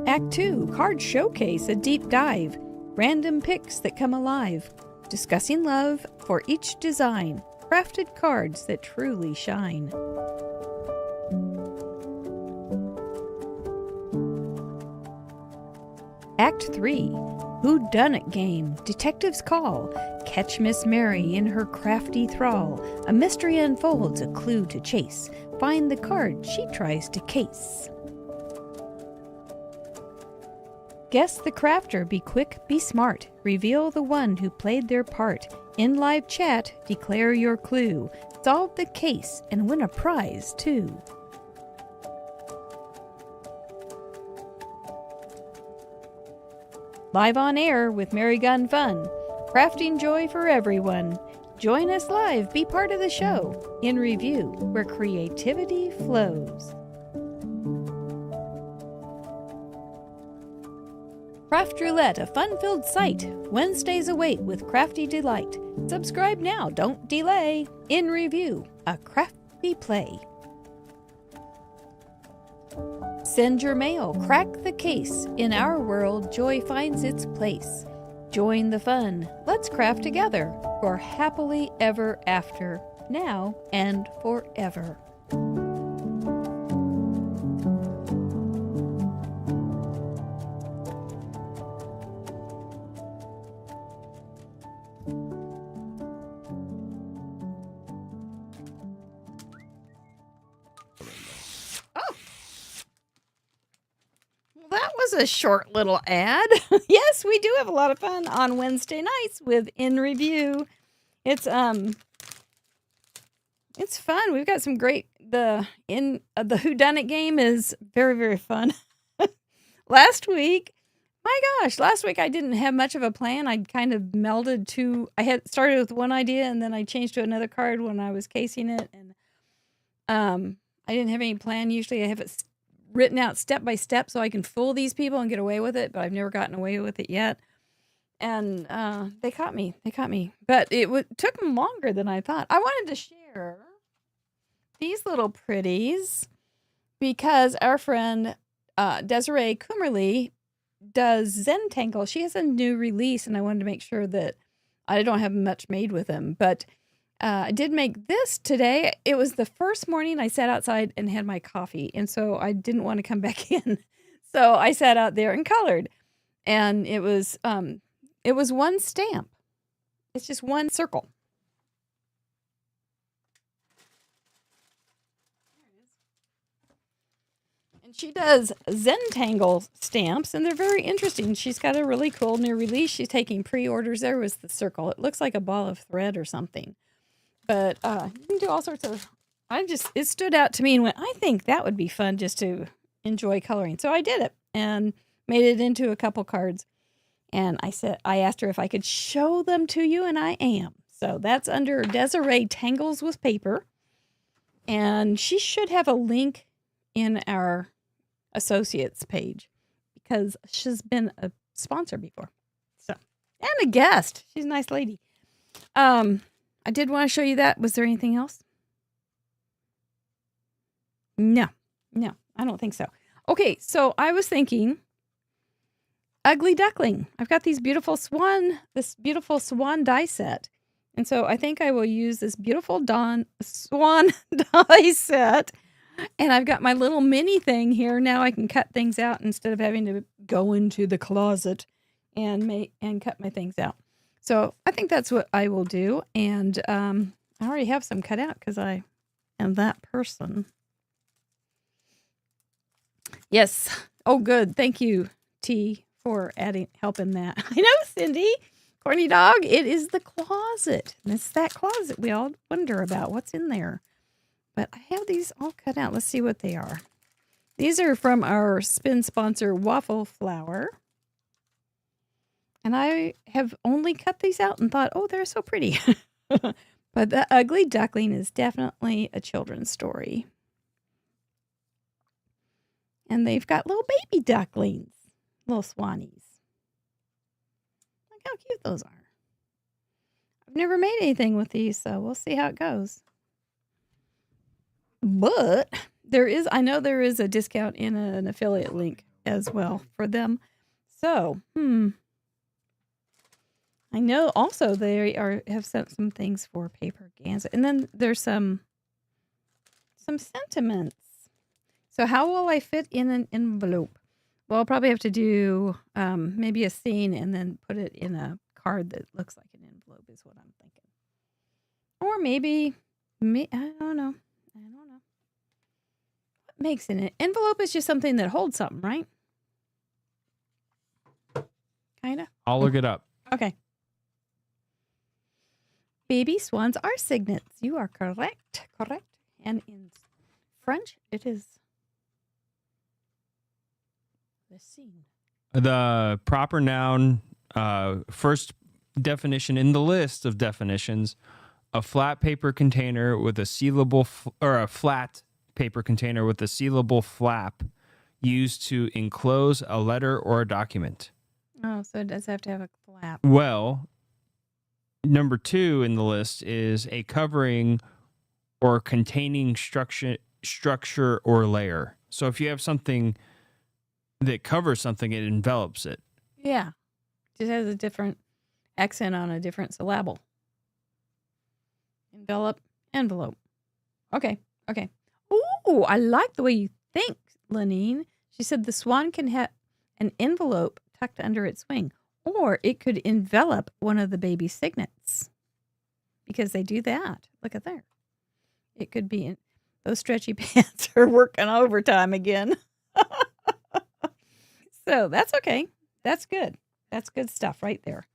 Act 2, Card Showcase, a deep dive. Random picks that come alive. Discussing love for each design. Crafted cards that truly shine. Act 3, Whodunit Game, Detective's Call. Catch Miss Mary in her crafty thrall. A mystery unfolds, a clue to chase. Find the card she tries to case. Guess the crafter, be quick, be smart. Reveal the one who played their part. In live chat, declare your clue. Solve the case and win a prize, too. Live on air with Mary Gun Fun. Crafting joy for everyone. Join us live, be part of the show. In review, where creativity flows. Craft Roulette, a fun-filled sight. Wednesdays await with crafty delight. Subscribe now, don't delay. In review, a crafty play. Send your mail, crack the case. In our world, joy finds its place. Join the fun. Let's craft together for happily ever after, now and forever. That was a short little ad. Yes, we do have a lot of fun on Wednesday nights with In Review. It's fun. We've got some great the Whodunit game is very, very fun. Last week I didn't have much of a plan. I'd kind of melded I had started with one idea and then I changed to another card when I was casing it, and I didn't have any plan. Usually I have it written out step by step so I can fool these people and get away with it, but I've never gotten away with it yet. And they caught me. But it took them longer than I thought. I wanted to share these little pretties because our friend Desiree Coomerly does Zentangle. She has a new release, and I wanted to make sure that I don't have much made with them, but I did make this today. It was the first morning I sat outside and had my coffee, and so I didn't want to come back in. So I sat out there and colored, and it was one stamp. It's just one circle. And she does Zentangle stamps, and they're very interesting. She's got a really cool new release. She's taking pre-orders. There was the circle. It looks like a ball of thread or something. But you can do all sorts of it stood out to me and went, I think that would be fun just to enjoy coloring. So I did it and made it into a couple cards. And I asked her if I could show them to you, and I am. So that's under Desiree Tangles with Paper. And she should have a link in our associates page because she's been a sponsor before. So, and a guest. She's a nice lady. I did want to show you that. Was there anything else? No, I don't think so. Okay, so I was thinking Ugly Duckling. I've got this beautiful swan die set. And so I think I will use this beautiful swan die set. And I've got my little mini thing here. Now I can cut things out instead of having to go into the closet and cut my things out. So I think that's what I will do. And I already have some cut out because I am that person. Yes. Oh, good. Thank you, T, for helping that. I know, Cindy. Corny dog, it is the closet. And it's that closet we all wonder about. What's in there? But I have these all cut out. Let's see what they are. These are from our spin sponsor, Waffle Flower. And I have only cut these out and thought, oh, they're so pretty. But the Ugly Duckling is definitely a children's story. And they've got little baby ducklings, little swannies. Look how cute those are. I've never made anything with these, so we'll see how it goes. But I know there is a discount in an affiliate link as well for them. So, I know also they have sent some things for Paper Gans. And then there's some sentiments. So how will I fit in an envelope? Well, I'll probably have to do maybe a scene and then put it in a card that looks like an envelope is what I'm thinking. Or maybe I don't know. What makes an envelope is just something that holds something, right? Kind of. I'll look it up. Okay. Baby swans are signets. You are correct. Correct. And in French, it is the scene. The proper noun, first definition in the list of definitions, a flat paper container with a sealable, or a flat paper container with a sealable flap used to enclose a letter or a document. Oh, so it does have to have a flap. Well, number 2 in the list is a covering or containing structure or layer. So if you have something that covers something, it envelops it. Yeah. Just has a different accent on a different syllable. Envelope. Okay. Ooh, I like the way you think, Lenine. She said the swan can have an envelope tucked under its wing, or it could envelop one of the baby signets. Because they do that. Look at there. It could be those stretchy pants are working overtime again. So that's okay. That's good. That's good stuff right there.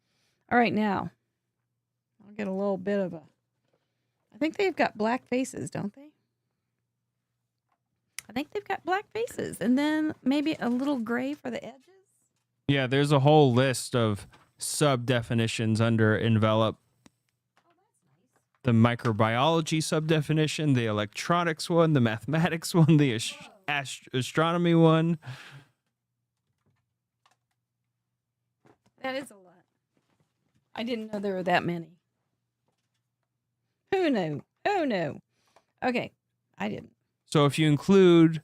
All right, now I'll get a little bit of I think they've got black faces, don't they? I think they've got black faces and then maybe a little gray for the edges. Yeah, there's a whole list of sub-definitions under envelope. The microbiology sub-definition, the electronics one, the mathematics one, the astronomy one. That is a lot. I didn't know there were that many. Who knew? Okay, I didn't. So if you include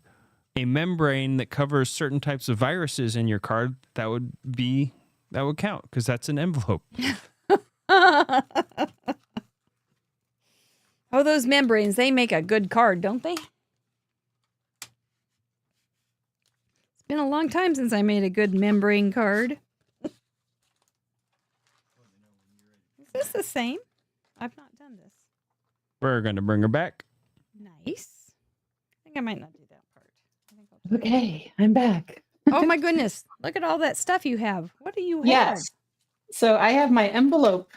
a membrane that covers certain types of viruses in your card, that would count because that's an envelope. Oh, those membranes, they make a good card, don't they? It's been a long time since I made a good membrane card. Is this the same? I've not done this. We're going to bring her back. Nice. I think I might not do that part. Okay, I'm back. Oh my goodness. Look at all that stuff you have. What do you have? Yes. So I have my envelope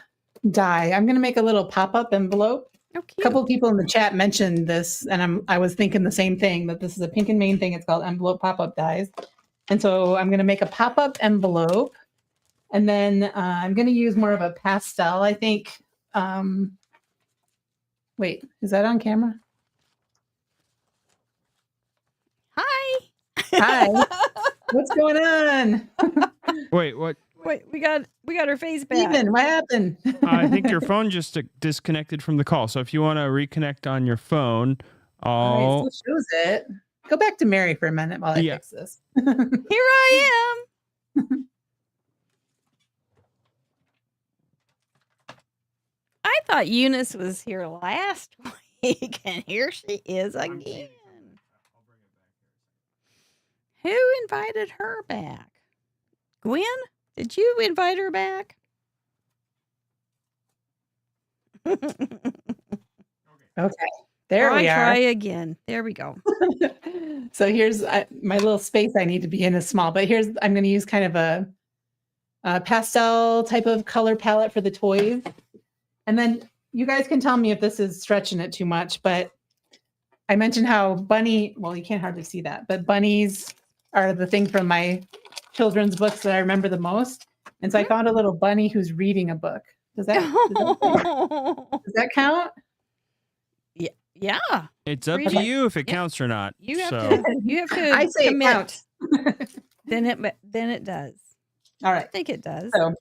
die. I'm going to make a little pop-up envelope. Oh, A cute. couple of people in the chat mentioned this, and I was thinking the same thing, that this is a Pink and Main thing. It's called envelope pop-up dies. And so I'm going to make a pop-up envelope, and then I'm going to use more of a pastel, I think. Wait, is that on camera? Hi. Hi. What's going on? Wait, what? Wait, we got her face back. Steven, what happened? I think your phone just disconnected from the call. So if you want to reconnect on your phone, All right, still shows it. Go back to Mary for a minute while I fix this. Here I am. I thought Eunice was here last week, and here she is again. Who invited her back? Gwen? Did you invite her back? Okay, there we are. Try again. There we go. So here's my little space I need to be in is small, but I'm going to use kind of a pastel type of color palette for the toys. And then you guys can tell me if this is stretching it too much, but I mentioned how well, you can't hardly see that, but bunnies are the thing from my children's books that I remember the most. And so I found a little bunny who's reading a book. Does that count? Yeah. It's up to you if it counts or not. You have to I say commit. it counts. Then it does. All right. I think it does. So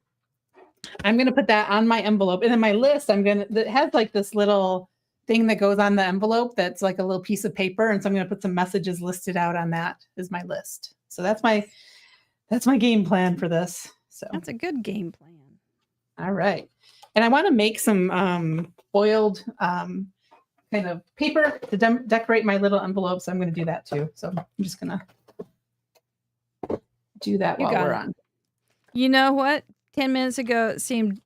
I'm going to put that on my envelope. And then my list, that has like this little thing that goes on the envelope that's like a little piece of paper. And so I'm going to put some messages listed out on that as my list. So that's my game plan for this. So that's a good game plan. All right. And I want to make some foiled kind of paper to decorate my little envelope. So I'm going to do that too. So I'm just going to do that while we're on. You know what? 10 minutes ago, it seemed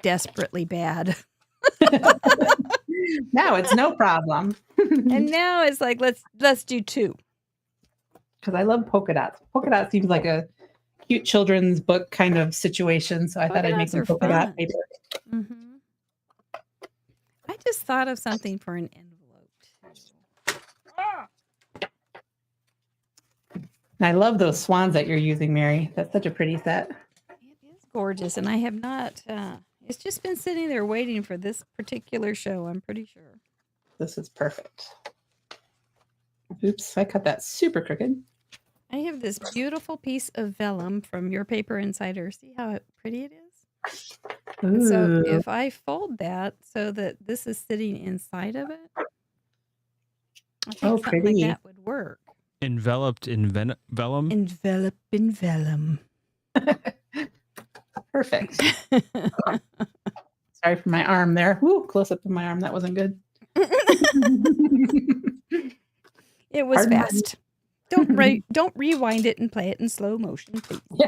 desperately bad. Now it's no problem. And now it's like, let's do 2. Because I love polka dots. Polka dot seems like a cute children's book kind of situation. So I thought I'd make some polka dot paper. Mm-hmm. I just thought of something for an envelope. I love those swans that you're using, Mary. That's such a pretty set. It is gorgeous. And I have not, it's just been sitting there waiting for this particular show, I'm pretty sure. This is perfect. Oops, I cut that super crooked. I have this beautiful piece of vellum from Your Paper Insider. See how pretty it is? Ooh. So if I fold that so that this is sitting inside of it, I think something pretty. like that would work. Enveloped in vellum? Enveloped in vellum. Perfect. Sorry for my arm there. Woo, close up of my arm. That wasn't good. It was Pardon fast. Don't rewind it and play it in slow motion, please. Yeah.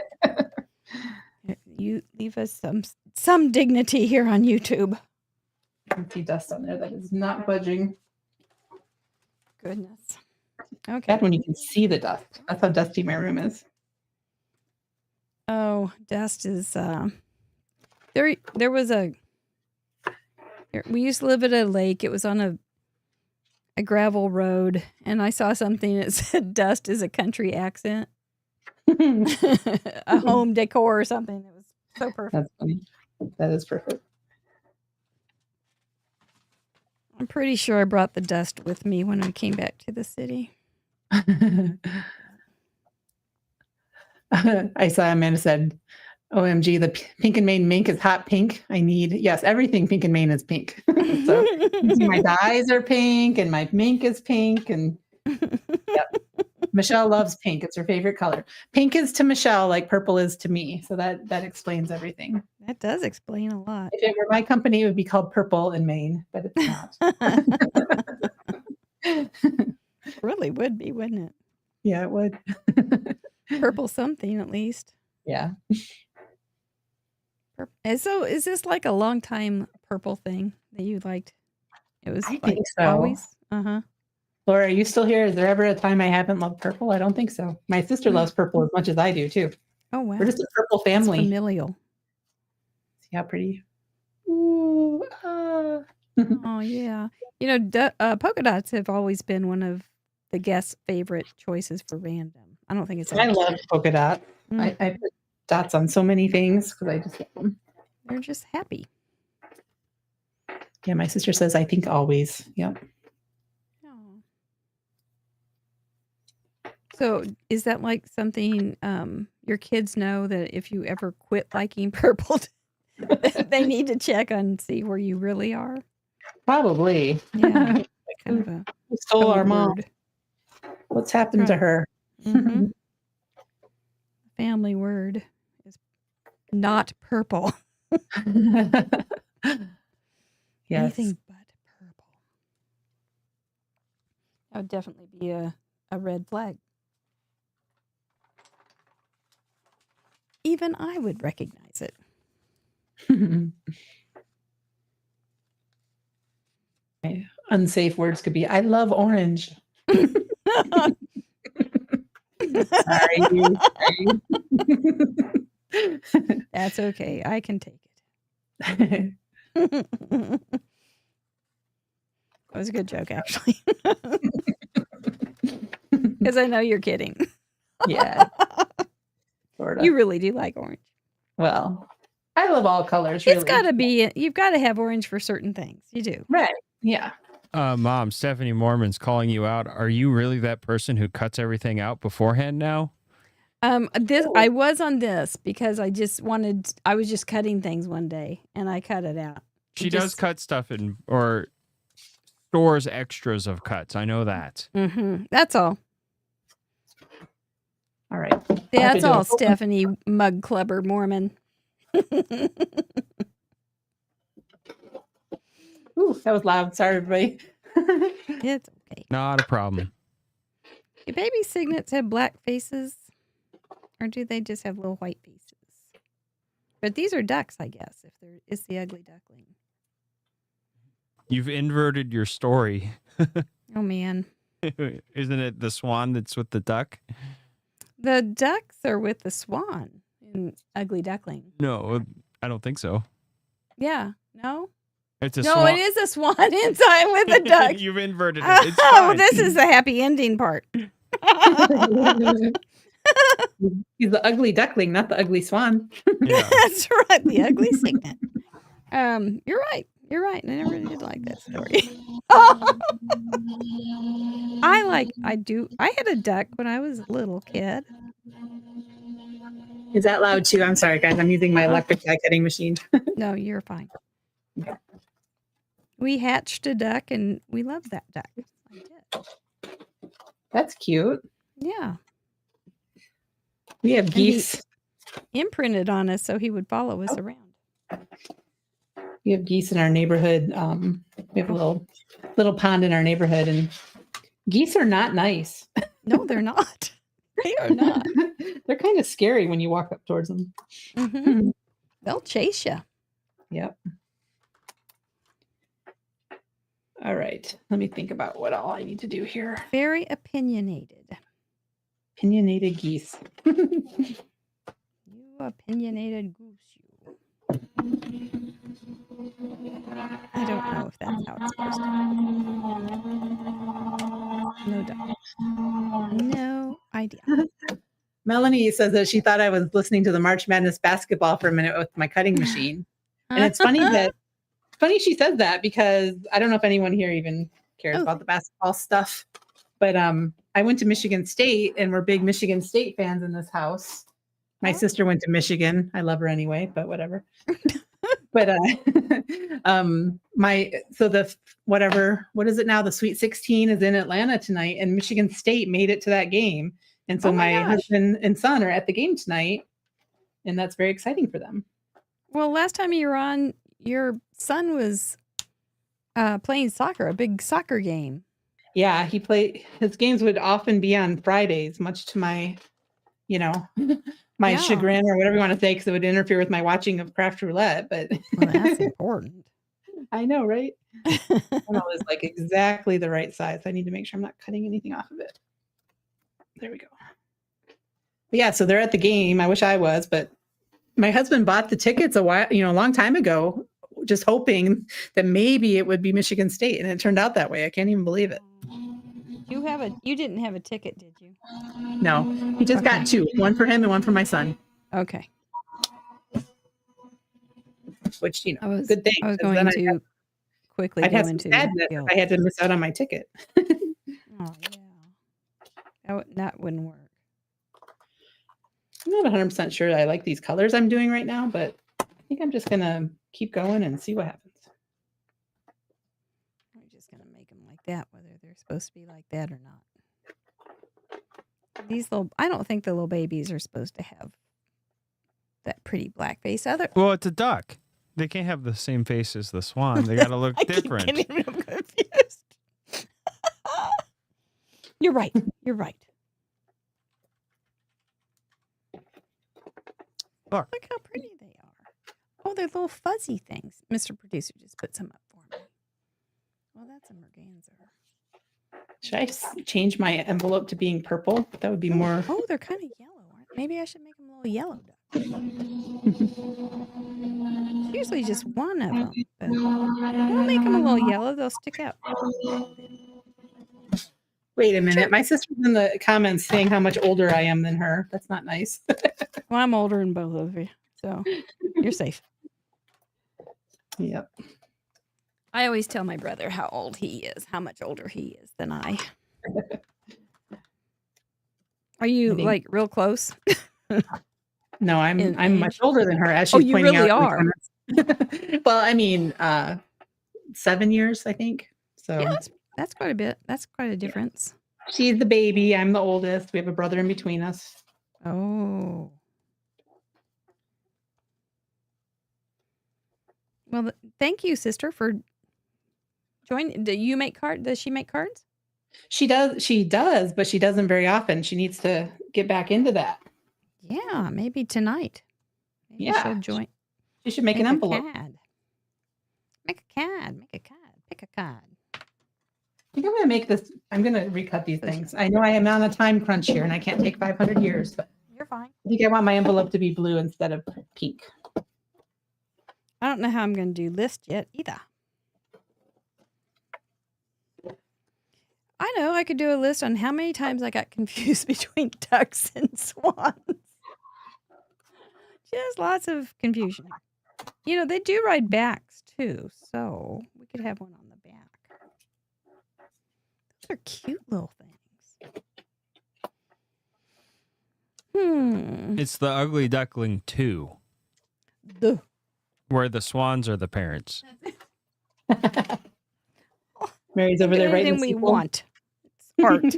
You leave us some dignity here on YouTube. I can see dust on there that is not budging. Goodness. Okay. Bad when you can see the dust. That's how dusty my room is. Oh, dust is there was we used to live at a lake. It was on a gravel road, and I saw something that said dust is a country accent. A home decor or something. It was so perfect. That's funny. That is perfect. I'm pretty sure I brought the dust with me when I came back to the city. I saw Amanda said, OMG, the Pink and Main mink is hot pink. Yes, everything Pink and Main is pink. So you see my dyes are pink and my mink is pink. And yep. Michelle loves pink. It's her favorite color. Pink is to Michelle like purple is to me. So that explains everything. That does explain a lot. If it were my company, it would be called Purple in Maine, but it's not. Really would be, wouldn't it? Yeah, it would. Purple something at least. Yeah. And so is this like a long time purple thing that you liked? It was I like think so. Always? Uh-huh. Laura, are you still here? Is there ever a time I haven't loved purple? I don't think so. My sister loves purple as much as I do too. Oh wow. We're just a purple family. It's familial. See how pretty. Ooh, Oh, yeah. You know, polka dots have always been one of the guests' favorite choices for random. I don't think it's I love polka dot. Mm. I put dots on so many things because I just love them. They're just happy. Yeah, my sister says, I think always. Yep. Oh. So is that like something your kids know that if you ever quit liking purple, they need to check and see where you really are? Probably. Yeah. Kind of a Who stole our code mom? word. What's happened to Right. her? Mhm. Family word is not purple. Yes. Anything but purple. That would definitely be a red flag. Even I would recognize it. Unsafe words could be, I love orange. Sorry. That's okay. I can take it. That was a good joke, actually. Because I know you're kidding. Yeah. Sort of. You really do like orange. Well, I love all colors, It's really. got to be, you've got to have orange for certain things. You do. Right. Yeah. Mom, Stephanie Mormon's calling you out. Are you really that person who cuts everything out beforehand now? I was on this because I was just cutting things one day and I cut it out. She does cut stuff in or stores extras of cuts. I know that. Mm-hmm. That's all. All right. That's all, Stephanie Mug Clubber Mormon. Ooh, that was loud. Sorry, everybody. It's okay. Not a problem. Do baby cygnets have black faces? Or do they just have little white faces? But these are ducks, I guess, it's the ugly duckling. You've inverted your story. Oh, man. Isn't it the swan that's with the duck? The ducks are with the swan in Ugly Duckling. No, I don't think so. Yeah. No? It's a No, swan. it is a swan inside with a duck. You've inverted it. It's Oh, fine. this is the happy ending part. He's the ugly duckling, not the ugly swan. Yeah. That's right, the ugly cygnet. You're right. You're right. I never did like that story. I had a duck when I was a little kid. Is that loud too? I'm sorry, guys. I'm using my electric die cutting machine. No, you're fine. We hatched a duck and we loved that duck. I did. That's cute. Yeah. We have geese. Imprinted on us so he would follow us around. We have geese in our neighborhood. We have a little pond in our neighborhood, and geese are not nice. No, they're not. They are not. They're kind of scary when you walk up towards them. Mm-hmm. They'll chase you. Yep. All right. Let me think about what all I need to do here. Very opinionated. Opinionated geese. You opinionated goose, you. I don't know if that's how it's supposed to be. No doubt. No idea. Melanie says that she thought I was listening to the March Madness basketball for a minute with my cutting machine. And it's funny she says that because I don't know if anyone here even cares about the basketball stuff. But I went to Michigan State and we're big Michigan State fans in this house. My sister went to Michigan. I love her anyway, but whatever. But what is it now? The Sweet 16 is in Atlanta tonight, and Michigan State made it to that game. And so my husband and son are at the game tonight, and that's very exciting for them. Well, last time you were on, your son was playing soccer, a big soccer game. Yeah, his games would often be on Fridays, much to my, chagrin or whatever you want to say, because it would interfere with my watching of Craft Roulette. But well, that's important. I know, right? Funnel is like exactly the right size. I need to make sure I'm not cutting anything off of it. There we go. But yeah, so they're at the game. I wish I was, but my husband bought the tickets a long time ago, just hoping that maybe it would be Michigan State, and it turned out that way. I can't even believe it. You didn't have a ticket, did you? No, he just got two, one for him and one for my son. Okay. Which, you know, I was good thing. I was 'cause going then to quickly I'd go have some into sadness if guilt. I had to miss out on my ticket. Oh yeah. That wouldn't work. I'm not 100% sure I like these colors I'm doing right now, but I think I'm just gonna keep going and see what happens. We're just gonna make them like that, whether they're supposed to be like that or not. I don't think the little babies are supposed to have that pretty black face. Well, it's a duck. They can't have the same face as the swan. They got to look different. I'm confused. You're right. You're right. Look. Look how pretty they are. Oh, they're little fuzzy things. Mr. Producer just put some up for me. Well, that's a merganser. Should I change my envelope to being purple? That would be more. Oh, they're kind of yellow. Maybe I should make them a little yellow duck. It's usually just one of them, but we'll make them a little yellow. They'll stick out. Wait a minute. My sister's in the comments saying how much older I am than her. That's not nice. Well, I'm older than both of you, so you're safe. Yep. I always tell my brother how old he is, how much older he is than I. Are you like real close? No, I'm age? much older than her. As she's you pointing really out are. Well, I mean, 7 years, I think. So Yeah, that's quite a bit. That's quite a difference. she's the baby. I'm the oldest. We have a brother in between us. Oh. Well, thank you, sister, for joining. Do you make cards? Does she make cards? She does, but she doesn't very often. She needs to get back into that. Yeah, maybe tonight. Maybe Yeah. she'll join. She should make an envelope. Make a card. Make a card. Pick a card. I think I'm going to make this. I'm going to recut these things. I know I am on a time crunch here and I can't take 500 years, but You're fine. I think I want my envelope to be blue instead of pink. I don't know how I'm going to do list yet either. I know I could do a list on how many times I got confused between ducks and swans. Just lots of confusion. You know, they do ride backs too, so we could have one on the back. Those are cute little things. It's the Ugly Duckling 2, where the swans are the parents. Mary's over there writing anything we want. It's art.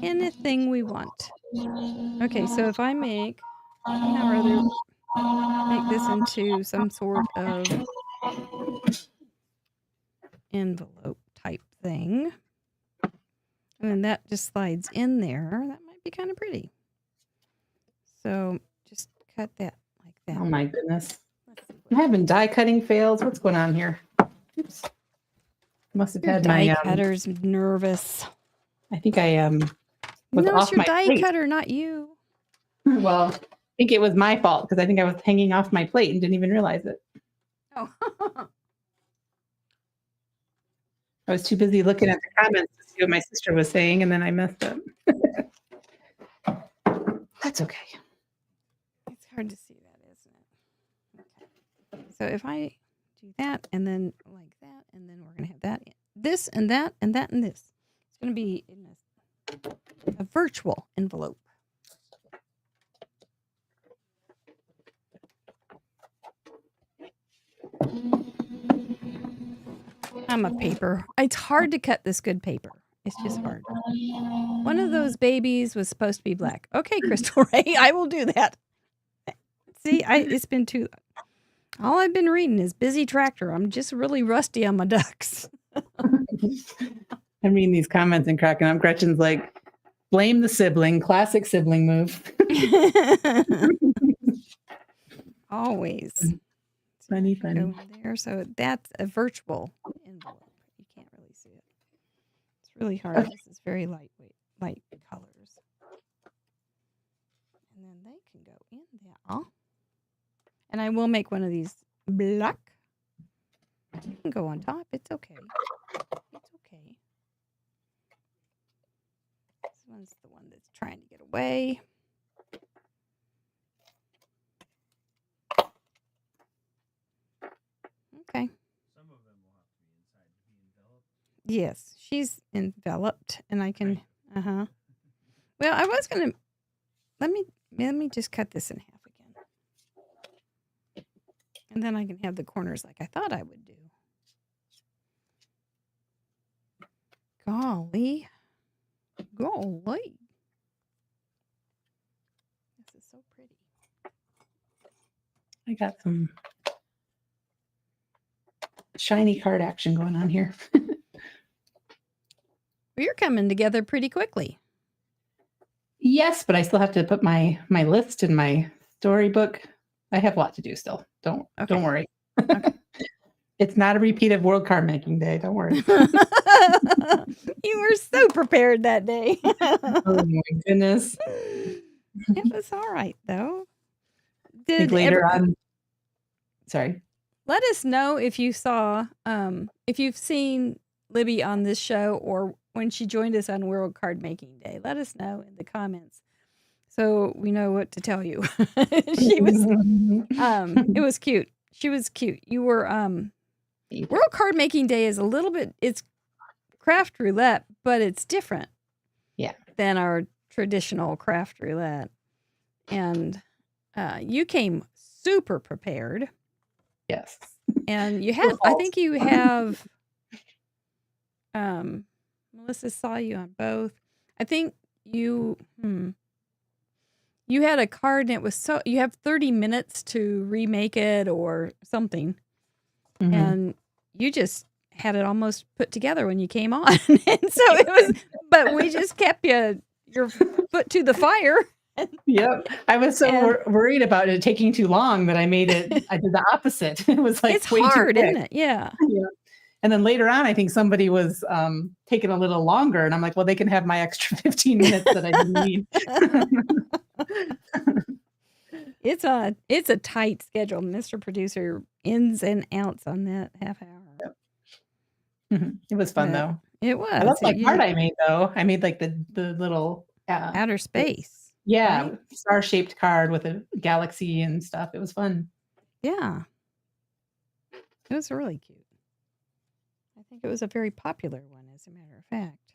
Anything we want. Okay, so if I make, I'd rather make this into some sort of envelope type thing. And then that just slides in there. That might be kind of pretty. So just cut that like that. Oh my goodness. I'm having die cutting fails. What's going on here? Oops. Must have Your had die my cutter's nervous. I think I was No, off it's your my die plate. cutter, not you. Well, I think it was my fault because I think I was hanging off my plate and didn't even realize it. Oh. I was too busy looking at the comments to see what my sister was saying, and then I messed up. That's okay. It's hard to see that, isn't it? Okay. So if I do that and then like that, and then we're going to have that, this and that and that and this. It's going to be in a virtual envelope. I'm a paper. It's hard to cut this good paper. It's just hard. One of those babies was supposed to be black. Okay, Crystal Ray, I will do that. See, it's been too. All I've been reading is Busy Tractor. I'm just really rusty on my ducks. I'm reading these comments and cracking up. Gretchen's like, blame the sibling. Classic sibling move. Always. Funny. Go in there. So that's a virtual envelope. You can't really see it. It's really hard. Okay. This is very light colors. And then they can go in there. And I will make one of these black. You can go on top. It's okay. It's okay. This one's the one that's trying to get away. Okay. Some of them will have to be inside to be enveloped. Yes, she's enveloped, and I can. Well, I was gonna. Let me just cut this in half again, and then I can have the corners like I thought I would do. Golly. This is so pretty. I got some shiny card action going on here. Well, you're coming together pretty quickly. Yes, but I still have to put my list in my storybook. I have a lot to do still. Don't worry. Okay. It's not a repeat of World Card Making Day. Don't worry. You were so prepared that day. Oh my goodness. It was all right though. I think later on. Sorry. Let us know if you saw, if you've seen Libby on this show or when she joined us on World Card Making Day. Let us know in the comments so we know what to tell you. She was, it was cute. She was cute. You were, World Card Making Day is a little bit, it's craft roulette, but it's different. Yeah. Than our traditional craft roulette. And you came super prepared. Yes. And you had, I think you have, Melissa saw you on both. I think you had a card and it was you have 30 minutes to remake it or something. Mm-hmm. And you just had it almost put together when you came on. And so it was, but we just kept your foot to the fire. Yep. I was so worried about it taking too long that I did the opposite. It was like, it's hard, isn't it? Yeah. Yeah. And then later on, I think somebody was taking a little longer and I'm like, well, they can have my extra 15 minutes that I didn't need. It's a tight schedule. Mr. Producer ins and outs on that half hour. Yep. Mm-hmm. It was fun though. It was. I love my card I made though. I made like the little outer space. Yeah, right? Star-shaped card with a galaxy and stuff. It was fun. Yeah. It was really cute. I think it was a very popular one, as a matter of fact.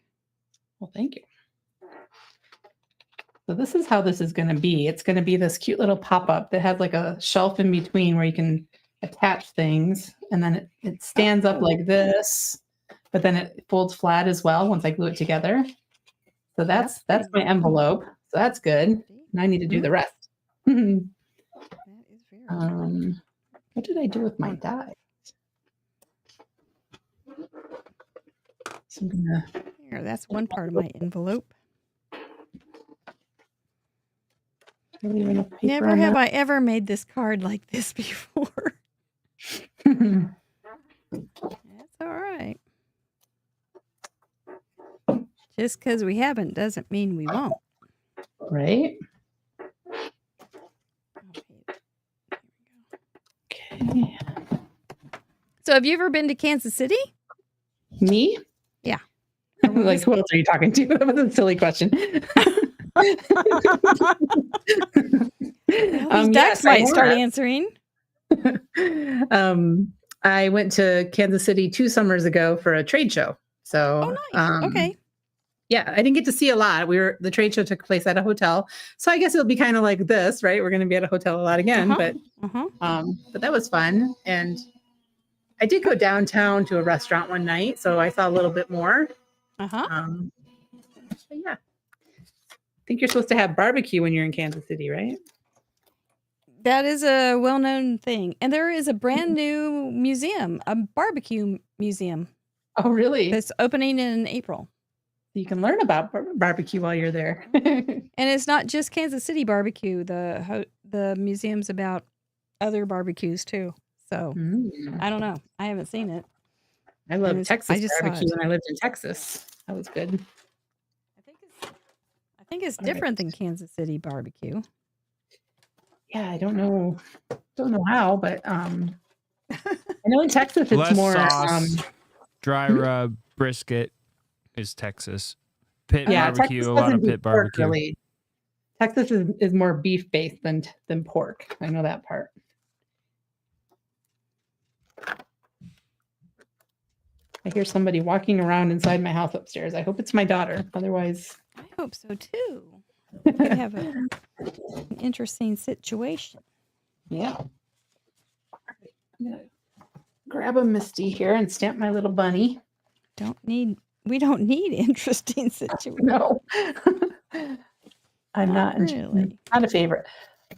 Well, thank you. So this is how this is going to be. It's going to be this cute little pop-up that has like a shelf in between where you can attach things. And then it stands up like this, but then it folds flat as well once I glue it together. So that's my envelope. So that's good. And I need to do the rest. That is very what did I do with my die? So I'm gonna... Here, that's one part of my envelope. Never have I ever made this card like this before. That's all right. Just because we haven't doesn't mean we won't. Right? Okay. So have you ever been to Kansas City? Me? Yeah. Like, who else are you talking to? That was a silly question. Ducks might start answering. I went to Kansas City 2 summers ago for a trade show. So, nice. Okay. Yeah, I didn't get to see a lot. The trade show took place at a hotel. So I guess it'll be kind of like this, right? We're going to be at a hotel a lot again, but that was fun. And I did go downtown to a restaurant one night, so I saw a little bit more. But yeah. I think you're supposed to have barbecue when you're in Kansas City, right? That is a well-known thing. And there is a brand new museum, a barbecue museum. Oh, really? That's opening in April. You can learn about barbecue while you're there. And it's not just Kansas City barbecue. The museum's about other barbecues too. So I don't know. I haven't seen it. I love Texas barbecue when I lived in Texas. That was good. I think it's different than Kansas City barbecue. Yeah, I don't know Don't know how, but I know in Texas it's Less more. sauce, dry rub, brisket is Texas. Pit Yeah, barbecue, Texas a lot doesn't of do pit pork barbecue. really. Texas is more beef based than pork. I know that part. I hear somebody walking around inside my house upstairs. I hope it's my daughter. Otherwise, I hope so too. We have an interesting situation. yeah. All right. I'm gonna grab a Misty here and stamp my little bunny. We don't need interesting situations. No, I'm Not not really. not a favorite.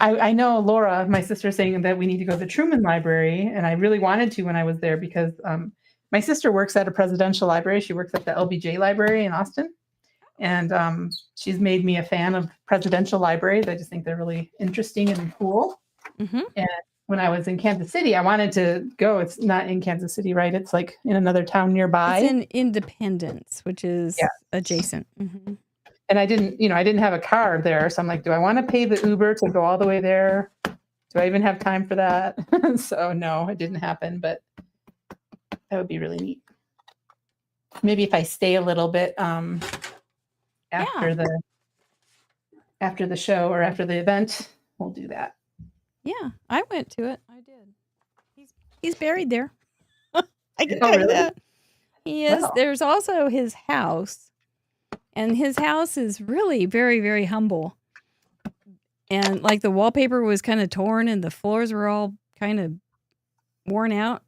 I know Laura, my sister, saying that we need to go to the Truman Library, and I really wanted to when I was there because my sister works at a presidential library. She works at the LBJ Library in Austin, and she's made me a fan of presidential libraries. I just think they're really interesting and cool. Mm-hmm. And when I was in Kansas City, I wanted to go. It's not in Kansas City, right? It's like in another town nearby. It's in Independence, which is adjacent. Mm-hmm. And I didn't have a car there. So I'm like, do I want to pay the Uber to go all the way there? Do I even have time for that? So no, it didn't happen, but that would be really neat. Maybe if I stay a little bit after the show or after the event, we'll do that. Yeah, I went to it. I did. He's buried there. I can Oh, tell you really? that. He is. Wow. There's also his house, and his house is really very, very humble. And like the wallpaper was kind of torn, and the floors were all kind of worn out.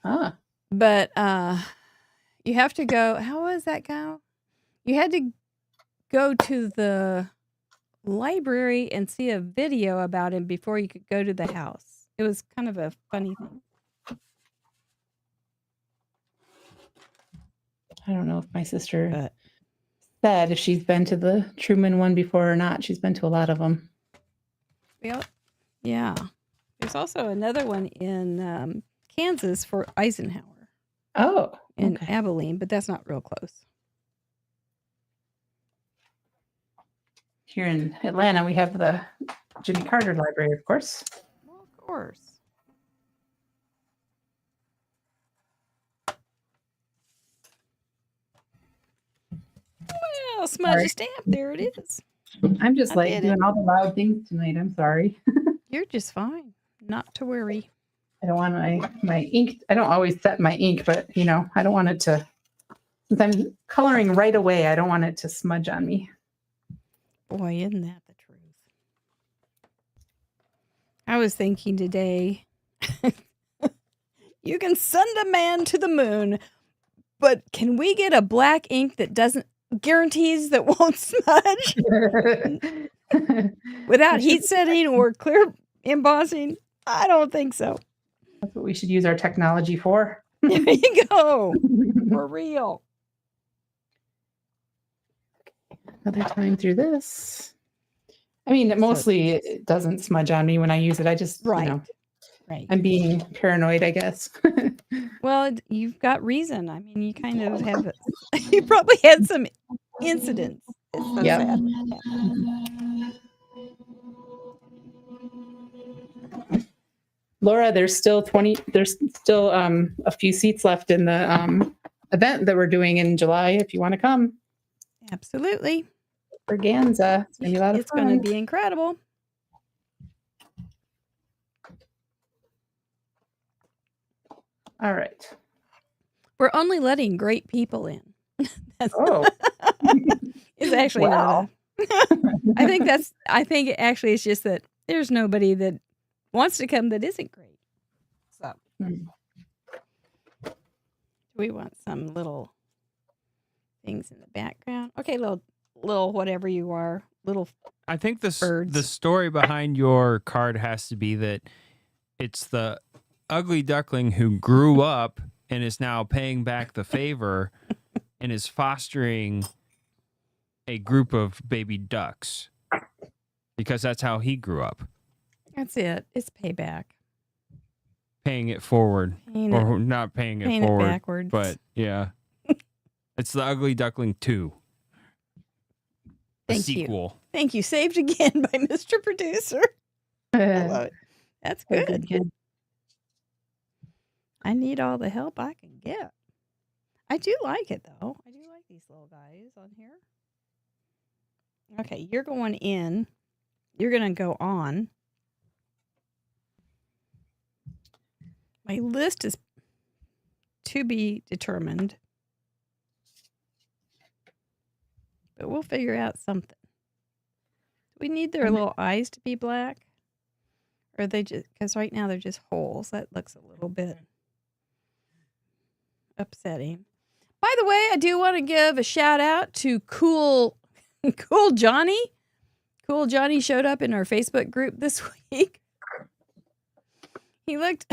Ah, But you have to go. How was that go? You had to go to the library and see a video about him before you could go to the house. It was kind of a funny thing. I don't know if my sister said if she's been to the Truman one before or not. She's been to a lot of them. Yeah. There's also another one in Kansas for Eisenhower Oh, in okay. Abilene, but that's not real close. Here in Atlanta, we have the Jimmy Carter Library, of course. Well, of course. Well, smudge Sorry. a stamp. There it is. I'm just I like did doing it. all the loud things tonight. I'm sorry. You're just fine. Not to worry. I don't want my ink. I don't always set my ink, but I don't want it to. Since I'm coloring right away, I don't want it to smudge on me. Boy, isn't that the truth? I was thinking today, you can send a man to the moon, but can we get a black ink that guarantees that won't smudge without heat setting or clear embossing? I don't think so. That's what we should use our technology for. There you go. For real. Another time through this. I mean, mostly it doesn't smudge on me when I use it. I just, Right. I'm being paranoid, I guess. Well, you've got reason. I mean, you kind of have, you probably had some incidents. It's so Yep. sad. Laura, there's still a few seats left in the event that we're doing in July if you want to come. Absolutely. Organza. It's going to be a lot of It's fun. going to be incredible. All right. We're only letting great people in. Oh. It's actually Wow. I think actually it's just that there's nobody that wants to come that isn't great. So we want some little things in the background. Okay, little whatever you are, little. I think the birds. story behind your card has to be that it's the ugly duckling who grew up and is now paying back the favor and is fostering a group of baby ducks because that's how he grew up. That's it. It's payback. Paying it forward. Or not paying it forward. Backwards. But yeah. It's the Ugly Duckling 2. Thank sequel. you. Thank you. Saved again by Mr. Producer. I love it. That's What a good. good kid. I need all the help I can get. I do like it, though. I do like these little guys on here. Okay, you're going in. You're going to go on. My list is to be determined. But we'll figure out something. We need their little eyes to be black. Or they just, because right now they're just holes. That looks a little bit upsetting. By the way, I do want to give a shout out to Cool Johnny. Cool Johnny showed up in our Facebook group this week. He looked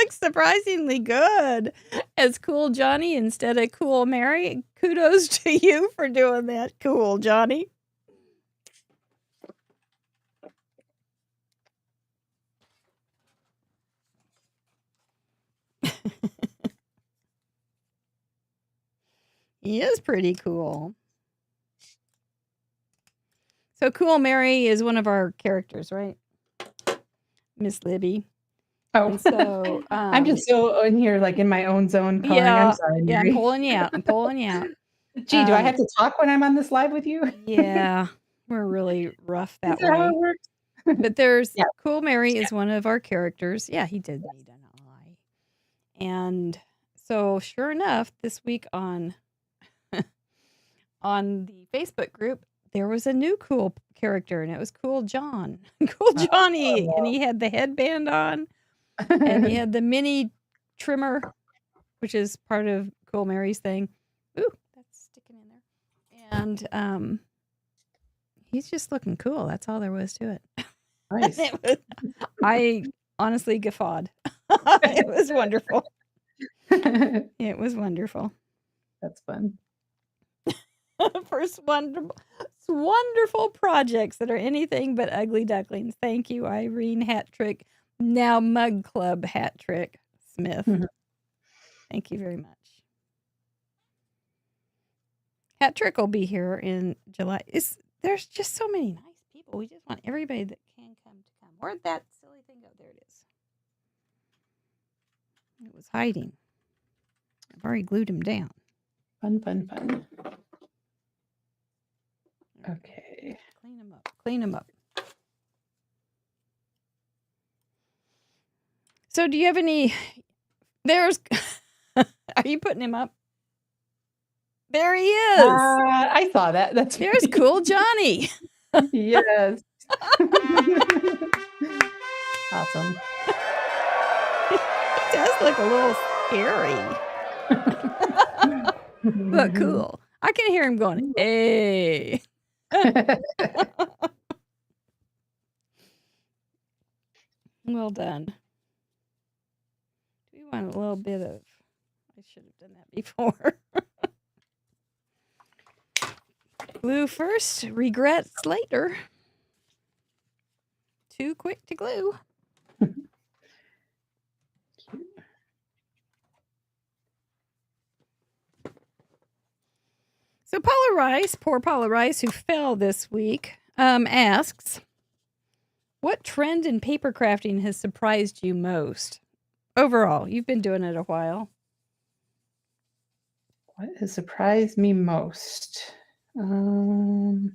surprisingly good as Cool Johnny instead of Cool Mary. Kudos to you for doing that, Cool Johnny. He is pretty cool. So Cool Mary is one of our characters, right? Miss Libby. Oh, And so I'm just so in here, like in my own zone coloring. yeah, I'm sorry, yeah, Mary. I'm pulling you out. Gee, do I have to talk when I'm on this live with you? Yeah, we're really rough that Is that how way. it works? But there's Yeah. Cool Mary is one of our characters. Yeah, he did need an eye. And so sure enough, this week on the Facebook group, there was a new cool character, and it was Cool John. Cool Johnny. And he had the headband on, and he had the mini trimmer, which is part of Cool Mary's thing. Ooh, that's sticking in there. And he's just looking cool. That's all there was to it. Nice. I honestly guffawed. It was wonderful. It was wonderful. That's fun. First wonderful projects that are anything but ugly ducklings. Thank you, Irene Hat Trick, now Mug Club Hat Trick Smith. Thank you very much. Hat Trick will be here in July. There's just so many nice people. We just want everybody that can come to come. Where'd that silly thing go? There it is. It was hiding. I've already glued him down. Fun. Okay. Clean him up. So do you have any... There's... Are you putting him up? There he is. I saw that. There's Cool Johnny. Yes. Awesome. He does look a little scary. But cool. I can hear him going, hey. Well done. We want a little bit of... I should have done that before. Glue first, regrets later. Too quick to glue. So Paula Rice, poor Paula Rice, who fell this week, asks, what trend in paper crafting has surprised you most? Overall, you've been doing it a while. What has surprised me most? Was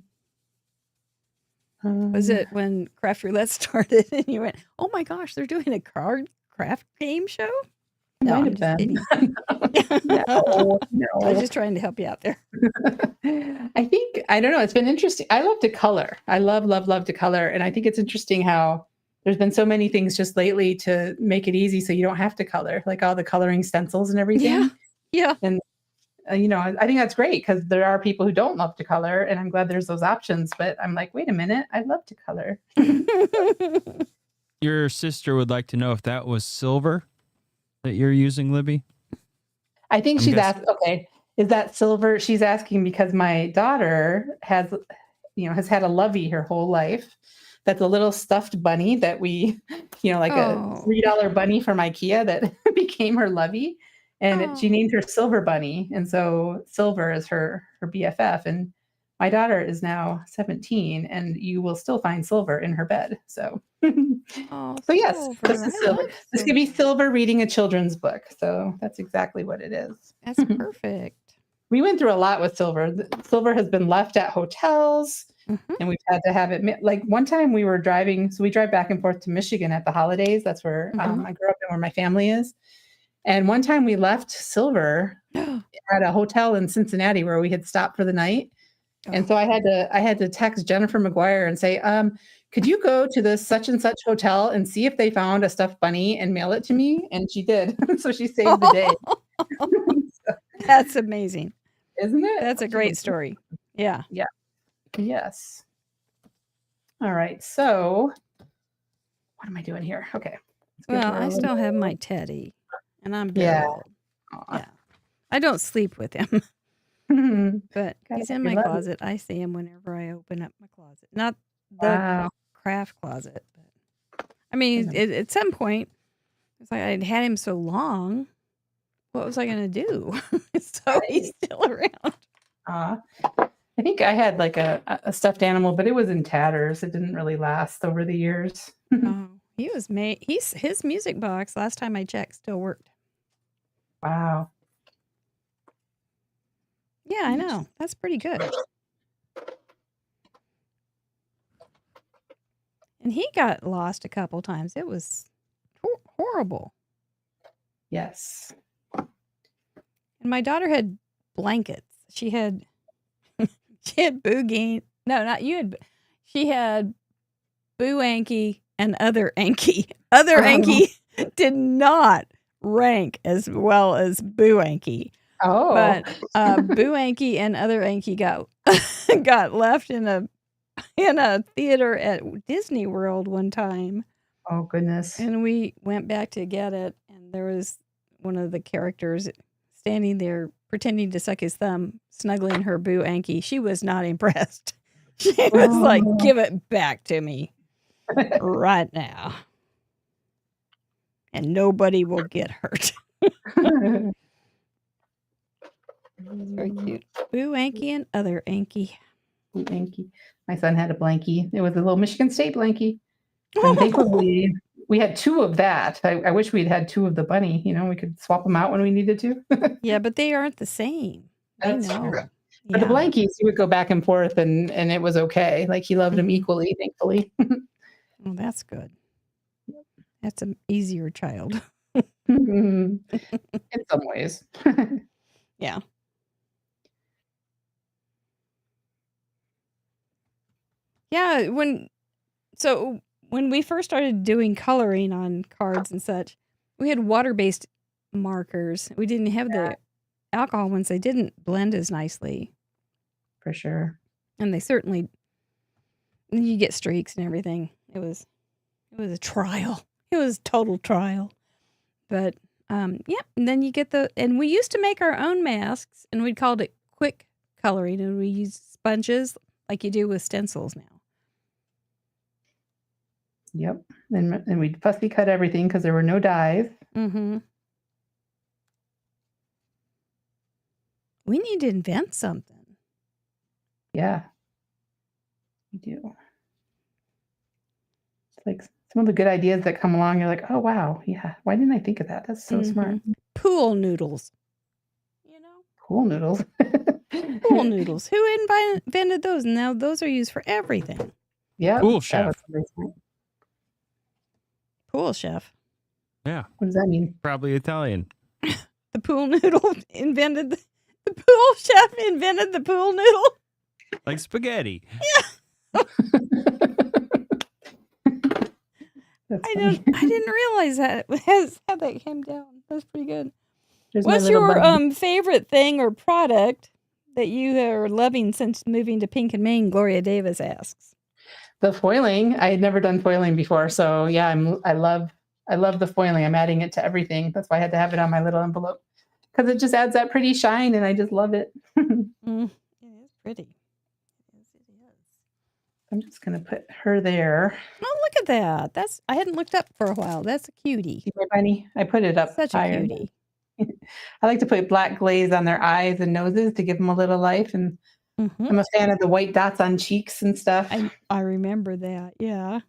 it when Craft Roulette started and you went, oh my gosh, they're doing a card craft game show? No, I'm just kidding. No. I was just trying to help you out there. I don't know. It's been interesting. I love to color. I love to color. And I think it's interesting how there's been so many things just lately to make it easy so you don't have to color, like all the coloring stencils and everything. Yeah. And, I think that's great because there are people who don't love to color, and I'm glad there's those options. But I'm like, wait a minute, I love to color. Your sister would like to know if that was silver that you're using, Libby. I think she's asked, okay, is that silver? She's asking because my daughter has had a lovey her whole life. That's a little stuffed bunny that we, like a $3 bunny from IKEA that became her lovey. And she named her Silver Bunny. And so silver is her BFF. And my daughter is now 17, and you will still find silver in her bed. So Oh, So yes, silver. this is I silver. love This could be silver. silver reading a children's book. So that's exactly what it is. That's perfect. We went through a lot with silver. Silver has been left at hotels, Mm-hmm. and we've had to have it. Like one time we were driving, so we drive back and forth to Michigan at the holidays. That's where I grew up and where my family is. And one time we left silver at a hotel in Cincinnati where we had stopped for the night. And so I had to text Jennifer McGuire and say, could you go to this such and such hotel and see if they found a stuffed bunny and mail it to me? And she did. So she saved the day. That's amazing. Isn't it? That's a great story. Yeah. Yeah. Yes. All right. So what am I doing here? Okay. Well, I still have my teddy, and I'm Yeah. buried. Yeah. I don't sleep with him, but he's in my closet. I see him whenever I open up my closet. Not the craft closet, but I mean, at some point, it's like I'd had him so long. What was I going to do? So he's still around. I think I had like a stuffed animal, but it was in tatters. It didn't really last over the years. Oh, he was made. His music box, last time I checked, still worked. Wow. Yeah, I know. That's pretty good. And he got lost a couple times. It was horrible. Yes. And my daughter had blankets. She had Boo. No, not you had. She had Boo Anky and Other Anky. Other Anky did not rank as well as Boo Anky. Oh. But Boo Anky and Other Anky got left in a theater at Disney World one time. Oh goodness. And we went back to get it, and there was one of the characters standing there pretending to suck his thumb, snuggling her Boo Anky. She was not impressed. She was like, "Give it back to me right now, and nobody will get hurt." Very cute. Boo Anky and Other Anky. Boo Anky. My son had a blankie. It was a little Michigan State blankie. And thankfully, we had two of that. I wish we'd had two of the bunny. You know, we could swap them out when we needed to. Yeah, but they aren't the same. That's I know. true. But the blankies, he would go back and forth, and it was okay. Like he loved them equally, thankfully. Well, that's good. That's an easier child. In some ways. Yeah. Yeah, when we first started doing coloring on cards and such, we had water-based markers. We didn't have the alcohol ones. They didn't blend as nicely. For sure. And they certainly, you get streaks and everything. It was a trial. It was a total trial. But and then you get and we used to make our own masks, and we called it quick coloring, and we used sponges like you do with stencils now. Yep. And we'd fussy cut everything because there were no dyes. Mm-hmm. We need to invent something. Yeah. We do. It's like some of the good ideas that come along, you're like, oh, wow. Yeah. Why didn't I think of that? That's so smart. Pool noodles. You know? Pool noodles. Pool noodles. Who invented those? Now those are used for everything. Yeah. Pool chef. Pool chef. Yeah. What does that mean? Probably Italian. The pool noodle invented the pool chef invented the pool noodle. Like spaghetti. Yeah. I didn't realize that how that came down. That's pretty good. What's your favorite thing or product that you are loving since moving to Pink and Maine? Gloria Davis asks. The foiling. I had never done foiling before, so yeah, I love the foiling. I'm adding it to everything. That's why I had to have it on my little envelope, because it just adds that pretty shine, and I just love it. It is pretty. Yes, it is. I'm just gonna put her there. Oh, look at that! I hadn't looked up for a while. That's a cutie. See my bunny? I put it up Such higher. a cutie. I like to put black glaze on their eyes and noses to give them a little life, and I'm a fan of the white dots on cheeks and stuff. I remember that. Yeah.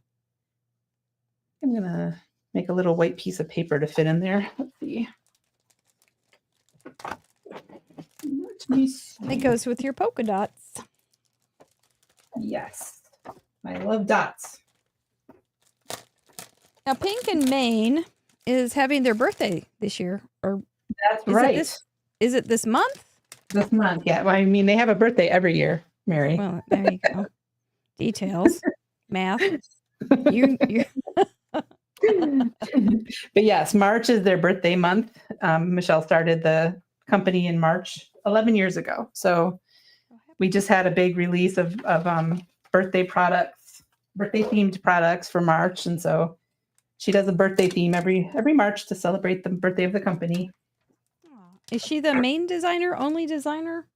I'm gonna make a little white piece of paper to fit in there. Let's see. Let me see. It goes with your polka dots. Yes, I love dots. Now, Pink in Maine is having their birthday this year, or That's right. Is it this month? This month, yeah. Well, I mean, they have a birthday every year, Mary. Well, there you go. Details, math. You. But yes, March is their birthday month. Michelle started the company in March 11 years ago. So we just had a big release of birthday products, birthday themed products for March. And so she does a birthday theme every March to celebrate the birthday of the company. Is she the main designer, only designer?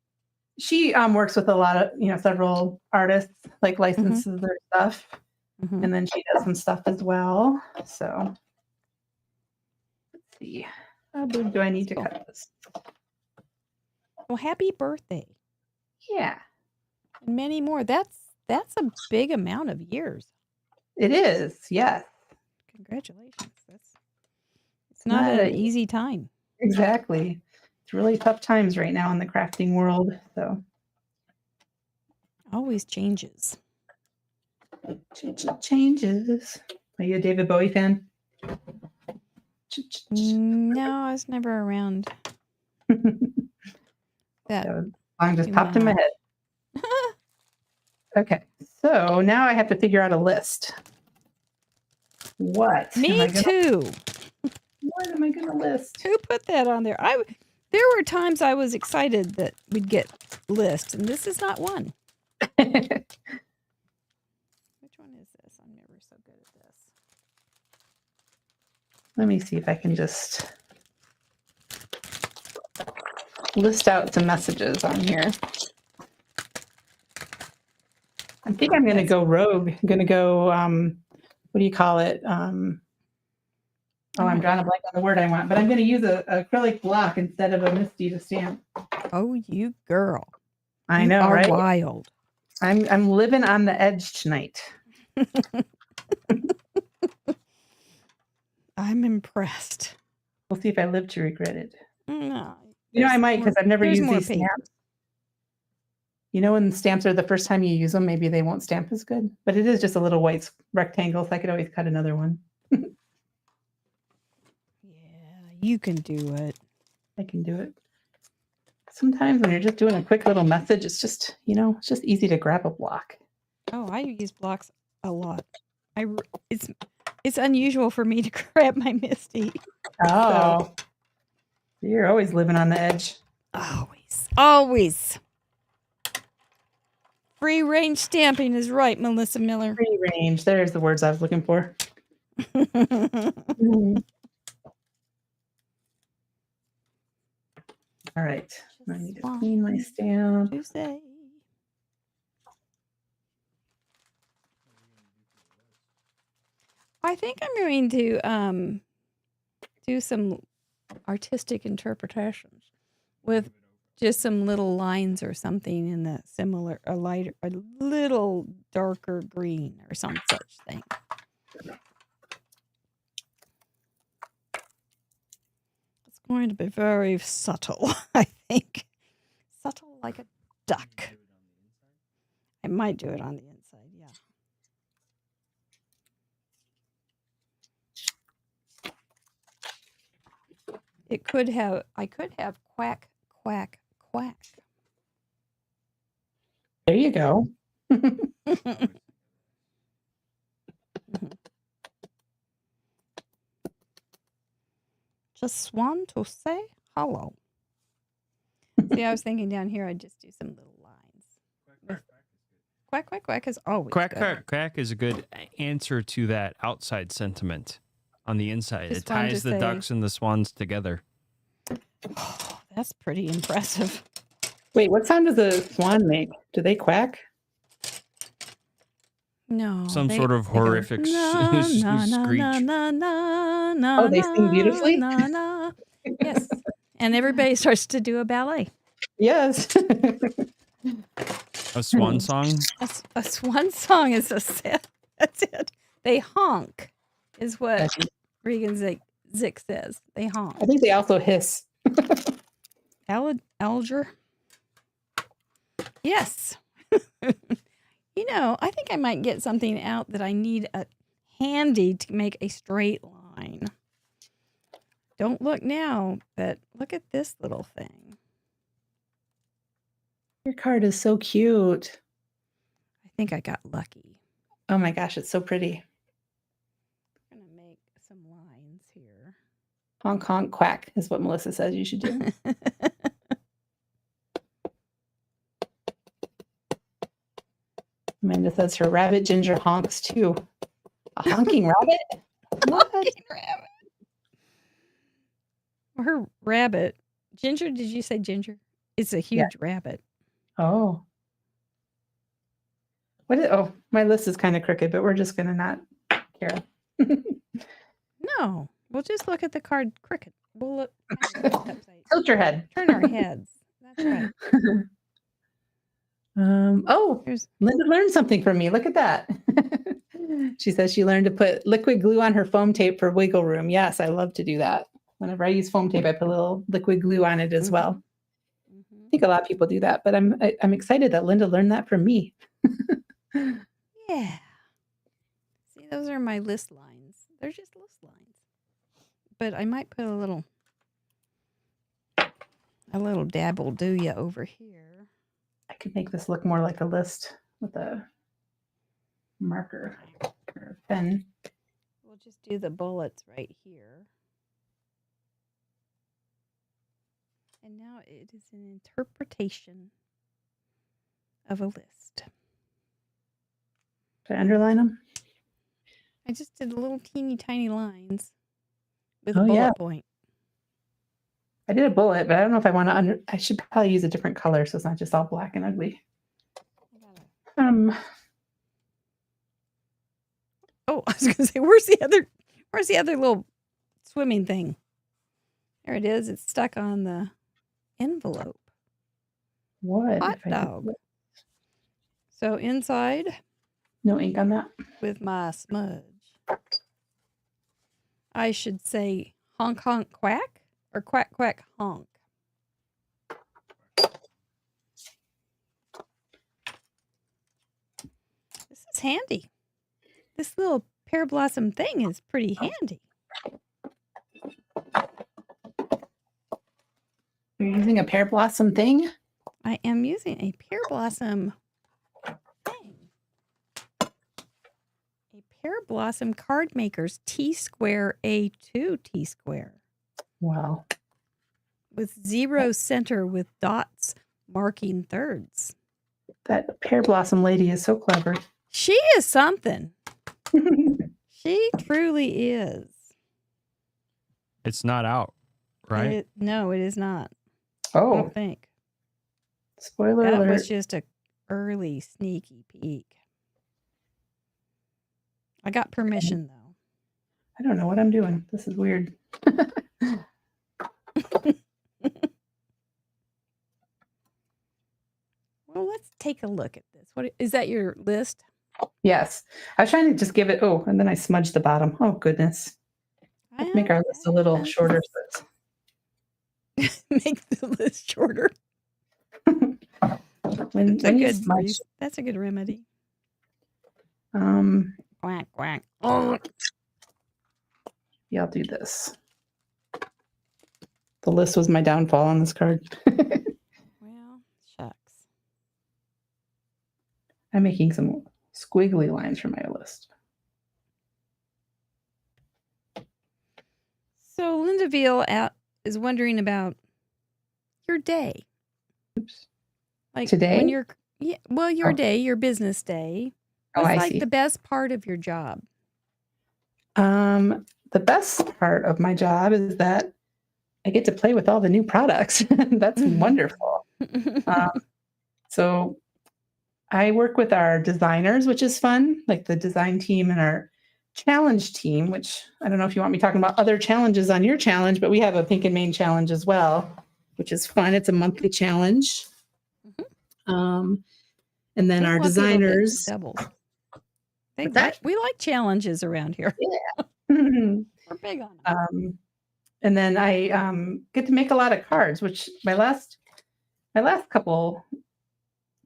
She works with a lot of, several artists, like licenses their stuff. Mm-hmm. And then she does some stuff as well. So let's see. How big do I need to cut this? Well, happy birthday. Yeah. And many more. That's a big amount of years. It is, yes. Congratulations. It's not an easy time. Exactly. It's really tough times right now in the crafting world. So always changes. Changes. Are you a David Bowie fan? No, I was never around. That song just popped in my head. Okay, so now I have to figure out a list. What? Me too. What am I going to list? Who put that on there? There were times I was excited that we'd get lists, and this is not one. Which one is this? I'm never so good at this. Let me see if I can just list out some messages on here. I think I'm going to go rogue. I'm going to go, what do you call it? I'm drawing a blank on the word I want, but I'm going to use an acrylic block instead of a Misty to stamp. Oh, you girl. I know, right? Wild. I'm living on the edge tonight. I'm impressed. We'll see if I live to regret it. No. I might, because I've never used these stamps. When stamps are the first time you use them, maybe they won't stamp as good. But it is just a little white rectangle, so I could always cut another one. Yeah, you can do it. I can do it. Sometimes when you're just doing a quick little message, it's just, it's just easy to grab a block. Oh, I use blocks a lot. It's unusual for me to grab my Misty. Oh. So. You're always living on the edge. Always. Free range stamping is right, Melissa Miller. Free range. There's the words I was looking for. All right. I need to clean my stamp. I think I'm going to do some artistic interpretations with just some little lines or something in the similar, a little darker green or some such thing. It's going to be very subtle, I think. Subtle like a duck. I might do it on the inside, yeah. I could have quack, quack, quack. There you go. Just want to say hello. See, I was thinking down here I'd just do some little lines. Quack, quack, quack is always quack, good. quack, quack is a good answer to that outside sentiment. On the inside, Just it ties the ducks and the swans together. Oh, that's pretty impressive. Wait, what sound does a swan make? Do they quack? No. Some sort of horrific screech. Oh, they sing beautifully? Yes. And everybody starts to do a ballet. Yes. A swan song? A swan song is that's it. They honk. is what Regan Zick says. They honk. I think they also hiss. Alger. Yes. I think I might get something out that I need handy to make a straight line. Don't look now, but look at this little thing. Your card is so cute. I think I got lucky. Oh my gosh, it's so pretty. I'm going to make some lines here. Honk, honk, quack is what Melissa says you should do. Amanda says her rabbit Ginger honks too. A honking rabbit? What? Honking rabbit. Her rabbit. Ginger, did you say Ginger? It's a huge rabbit. Oh. My list is kind of crooked, but we're just going to not care. No, we'll just look at the card crooked. We'll look upside. Tilt your head. Turn our heads. That's right. Linda learned something from me. Look at that. She says she learned to put liquid glue on her foam tape for wiggle room. Yes, I love to do that. Whenever I use foam tape, I put a little liquid glue on it as well. I think a lot of people do that, but I'm excited that Linda learned that from me. Yeah. See, those are my list lines. They're just list lines. But I might put a little dab will do ya over here. I could make this look more like a list with a marker or a pen. We'll just do the bullets right here. And now it is an interpretation of a list. Should I underline them? I just did little teeny tiny lines with a bullet point. I did a bullet, but I don't know if I want to I should probably use a different color so it's not just all black and ugly. Oh, I was gonna say, where's the other little swimming thing? There it is. It's stuck on the envelope. What? Hot dog. So inside. No ink on that. With my smudge. I should say honk honk quack or quack quack honk. This is handy. This little pear blossom thing is pretty handy. You're using a pear blossom thing? I am using a pear blossom thing. A pear blossom card maker's T-square A2 T-square. Wow. With 0 center with dots marking thirds. That pear blossom lady is so clever. She is something. She truly is. It's not out, right? No, it is not. Oh. I don't think. Spoiler alert. That was just a early sneaky peek. I got permission, though. I don't know what I'm doing. This is weird. Well, let's take a look at this. What is that, your list? Yes. I was trying to just give it, and then I smudged the bottom. Oh, goodness. Let's make our list a little shorter. Make the list shorter. That's a good remedy. Quack, quack. Oh. Yeah, I'll do this. The list was my downfall on this card. Well, shucks. I'm making some squiggly lines for my list. So Linda Veal is wondering about your day. Oops. Like today? When your day, your business day. What's see. The best part of your job? The best part of my job is that I get to play with all the new products. That's wonderful. So I work with our designers, which is fun, like the design team and our challenge team, which I don't know if you want me talking about other challenges on your challenge, but we have a Pink and Main challenge as well, which is fun. It's a monthly challenge. And then our designers. We like challenges around here. Yeah. We're big on them. And then I get to make a lot of cards, which my last couple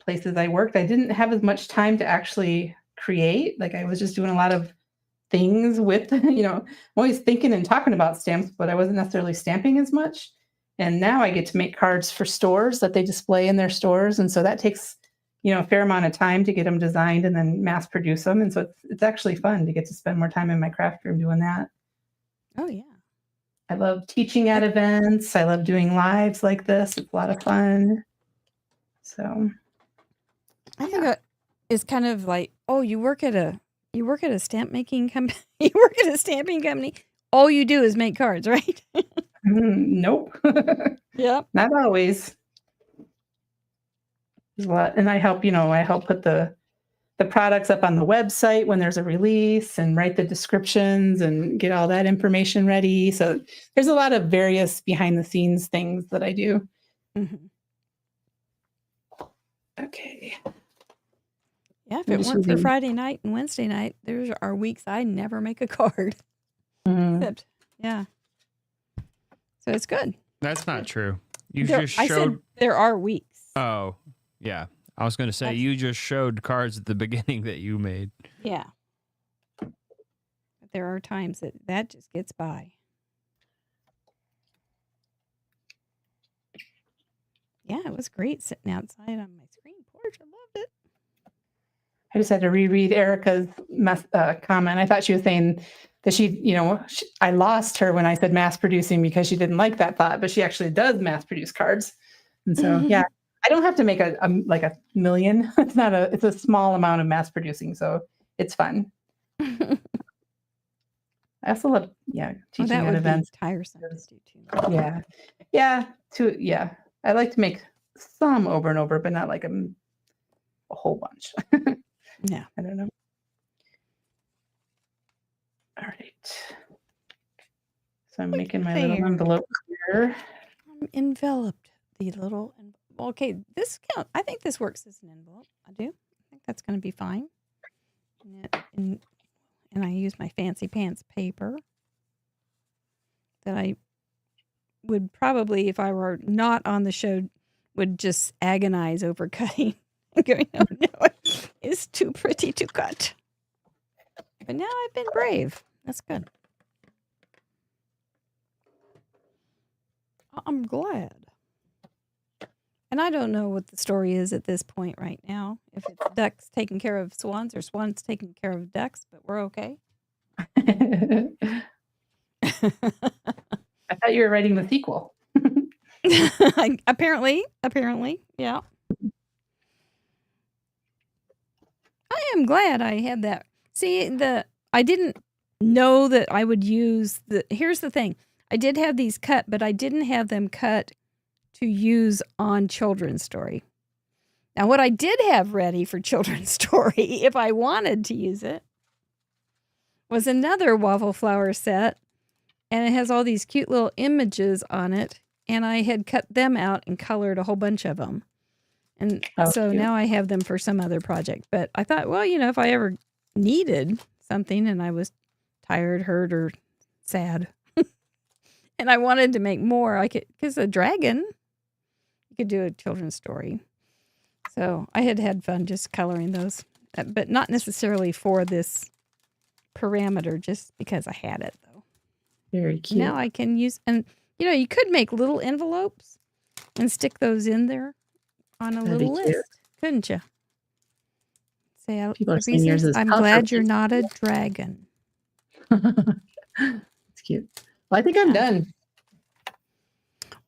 places I worked, I didn't have as much time to actually create. Like I was just doing a lot of things with, I'm always thinking and talking about stamps, but I wasn't necessarily stamping as much. And now I get to make cards for stores that they display in their stores. And so that takes, a fair amount of time to get them designed and then mass produce them. And so it's actually fun to get to spend more time in my craft room doing that. Oh, yeah. I love teaching at events. I love doing lives like this. It's a lot of fun. So I think it's kind of like, oh, you work at a stamp making company. You work at a stamping company. All you do is make cards, right? Nope. Yep. Not always. There's a lot, and I help put the products up on the website when there's a release and write the descriptions and get all that information ready. So there's a lot of various behind the scenes things that I do. Mm-hmm. Okay. Yeah, if it weren't for Friday night and Wednesday night, there are weeks I never make a card. Mm-hmm. Except, yeah. So it's good. That's not true. I said there are weeks. Oh, yeah. I was going to say, you just showed cards at the beginning that you made. Yeah. But there are times that just gets by. Yeah, it was great sitting outside on my screen porch. I loved it. I just had to reread Erica's comment. I thought she was saying that I lost her when I said mass producing because she didn't like that thought, but she actually does mass produce cards. And so, yeah, I don't have to make a million. It's a small amount of mass producing. So it's fun. I also love, teaching at events. Tiresome to do too. Yeah. I like to make some over and over, but not like a whole bunch. No. I don't know. All right. So I'm making my little envelope here. I'm enveloped the little. Okay, I think this works as an envelope. I do. I think that's going to be fine. And I use my fancy pants paper that I would probably, if I were not on the show, would just agonize over cutting. Going, oh no, it's too pretty to cut. But now I've been brave. That's good. I'm glad. And I don't know what the story is at this point right now. If it's ducks taking care of swans or swans taking care of ducks, but we're okay. I thought you were writing the sequel. Apparently, yeah. I am glad I had that. See, I didn't know that I would use here's the thing. I did have these cut, but I didn't have them cut to use on Children's Story. Now, what I did have ready for Children's Story, if I wanted to use it, was another waffle flower set, and it has all these cute little images on it, and I had cut them out and colored a whole bunch of them. And so now I have them for some other project. But I thought, well, if I ever needed something and I was tired, hurt, or sad, and I wanted to make more, I could, because a dragon, you could do a children's story. So I had fun just coloring those, but not necessarily for this parameter, just because I had it, though. Very cute. Now I can use, and you could make little envelopes and stick those in there on a little list, couldn't you? Say, people are saying yours is I'm glad you're not a dragon. It's cute. Well, I think I'm done.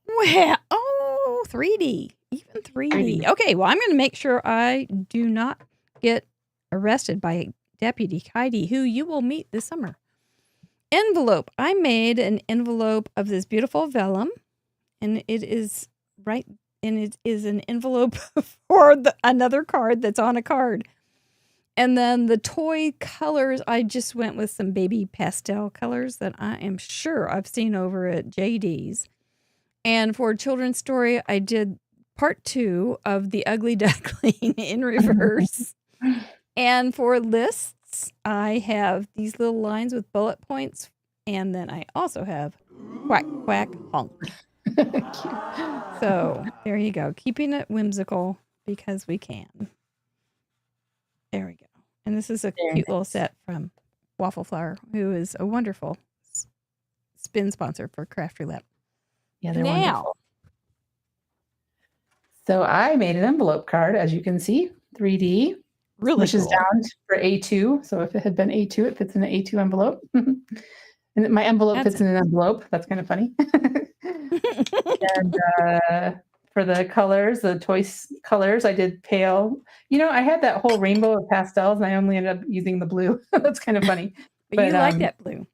Well, 3D, even 3D. Okay, well, I'm going to make sure I do not get arrested by Deputy Heidi, who you will meet this summer. Envelope. I made an envelope of this beautiful vellum, and it is an envelope for another card that's on a card. And then the toy colors, I just went with some baby pastel colors that I am sure I've seen over at JD's. And for Children's Story, I did part 2 of The Ugly Duckling in reverse. And for lists, I have these little lines with bullet points And then I also have Quack Quack Honk. So there you go. Keeping it whimsical because we can. There we go. And this is a cute little set from Waffle Flower, who is a wonderful spin sponsor for Craft Roulette. Yeah, they're wonderful. So I made an envelope card, as you can see, 3D. Really which cool. is down for A2. So if it had been A2, it fits in an A2 envelope. And my envelope fits in an envelope. That's kind of funny. And for the colors, the choice colors, I did pale. You know, I had that whole rainbow of pastels, and I only ended up using the blue. That's kind of funny. But you like that blue.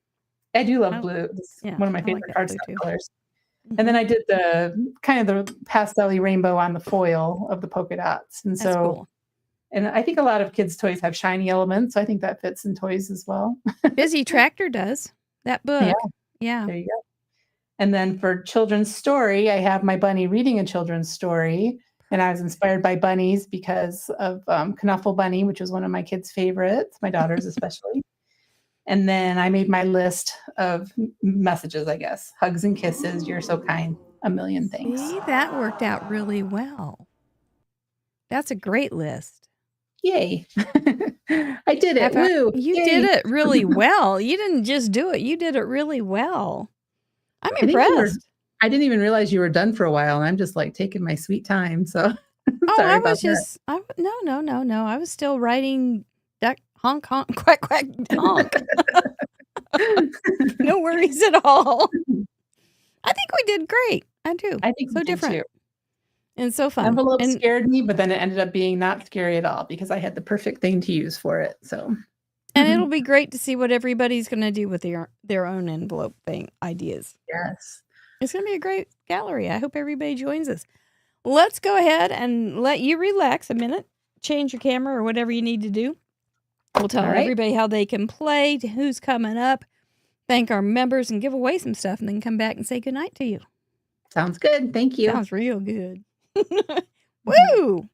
I do love blue. It's one of my favorite cardstock colors. Mm-hmm. And then I did the kind of the pastel-y rainbow on the foil of the polka dots. And That's cool. And I think a lot of kids' toys have shiny elements. So I think that fits in toys as well. Busy Tractor does. That book. Yeah. There you go. And then for children's story, I have my bunny reading a children's story. And I was inspired by bunnies because of Knuffle Bunny, which was one of my kids' favorites, my daughter's especially. And then I made my list of messages, I guess. Hugs and kisses. You're so kind. A million things. See, that worked out really well. That's a great list. Yay. I did it. Woo. You did it really well. You didn't just do it. You did it really well. I'm impressed. I didn't even realize you were done for a while, and I'm just like taking my sweet time. So sorry I was just no. I was still writing duck honk honk quack quack honk. No worries at all. I think we did great. I do. I think so different. Too. And so fun. Envelope scared me, but then it ended up being not scary at all because I had the perfect thing to use for it. So, and it'll be great to see what everybody's going to do with their own envelope thing ideas. Yes, it's going to be a great gallery. I hope everybody joins us. Let's go ahead and let you relax a minute. Change your camera or whatever you need to do. We'll tell everybody how they can play, who's coming up, thank our members, and give away some stuff, and then come back and say goodnight to you. Sounds good. Thank you. Sounds real good. Woo!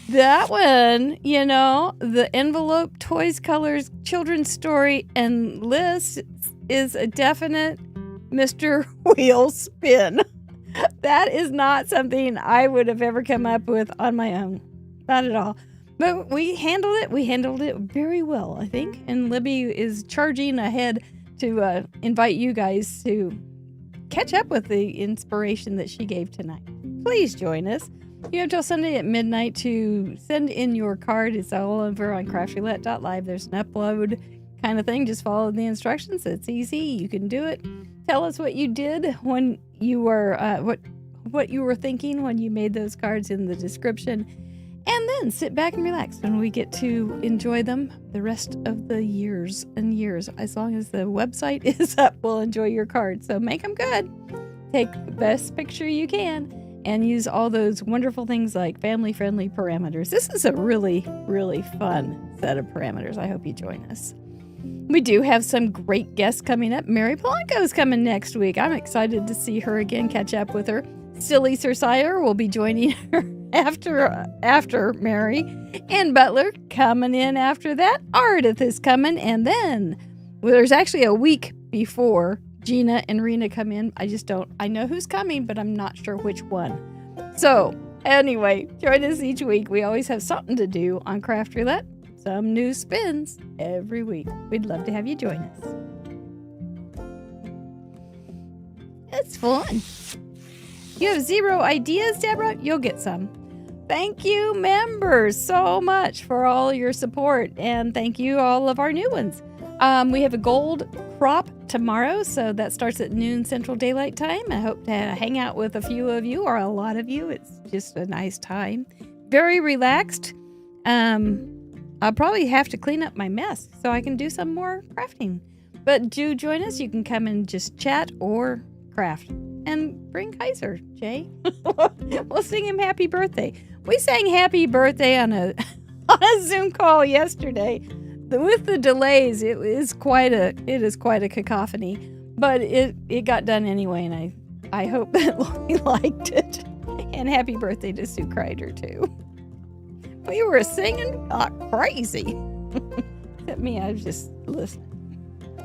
That one, you know, the envelope, toys, colors, children's story, and list is a definite Mr. Wheel spin. That is not something I would have ever come up with on my own. Not at all. But we handled it. We handled it very well, I think. And Libby is charging ahead to invite you guys to catch up with the inspiration that she gave tonight. Please join us. You have till Sunday at midnight to send in your card. It's all over on craftroulette.live. There's an upload kind of thing. Just follow the instructions. It's easy. You can do it. Tell us what you did when you were what you were thinking when you made those cards in the description. And then sit back and relax when we get to enjoy them the rest of the years and years. As long as the website is up, we'll enjoy your cards. So make them good. Take the best picture you can and use all those wonderful things like family-friendly parameters. This is a really, really fun set of parameters. I hope you join us. We do have some great guests coming up. Mary Polanco is coming next week. I'm excited to see her again, catch up with her. Silly Sir Sire will be joining her after Mary, and Butler coming in after that. Ardith is coming, and then there's actually a week before Gina and Rena come in. I know who's coming, but I'm not sure which one. So anyway, join us each week. We always have something to do on Craft Roulette, some new spins every week. We'd love to have you join us. It's fun. You have 0 ideas, Deborah? You'll get some. Thank you, members, so much for all your support. And thank you, all of our new ones. We have a gold crop tomorrow, so that starts at noon Central Daylight Time. I hope to hang out with a few of you or a lot of you. It's just a nice time. Very relaxed. I'll probably have to clean up my mess so I can do some more crafting. But do join us. You can come and just chat or craft. And bring Kaiser, Jay. We'll sing him happy birthday. We sang happy birthday on a Zoom call yesterday. With the delays, it is quite a cacophony. But it got done anyway, and I hope that Lori liked it. And happy birthday to Sue Kreider, too. We were singing crazy. at me. I was just listening.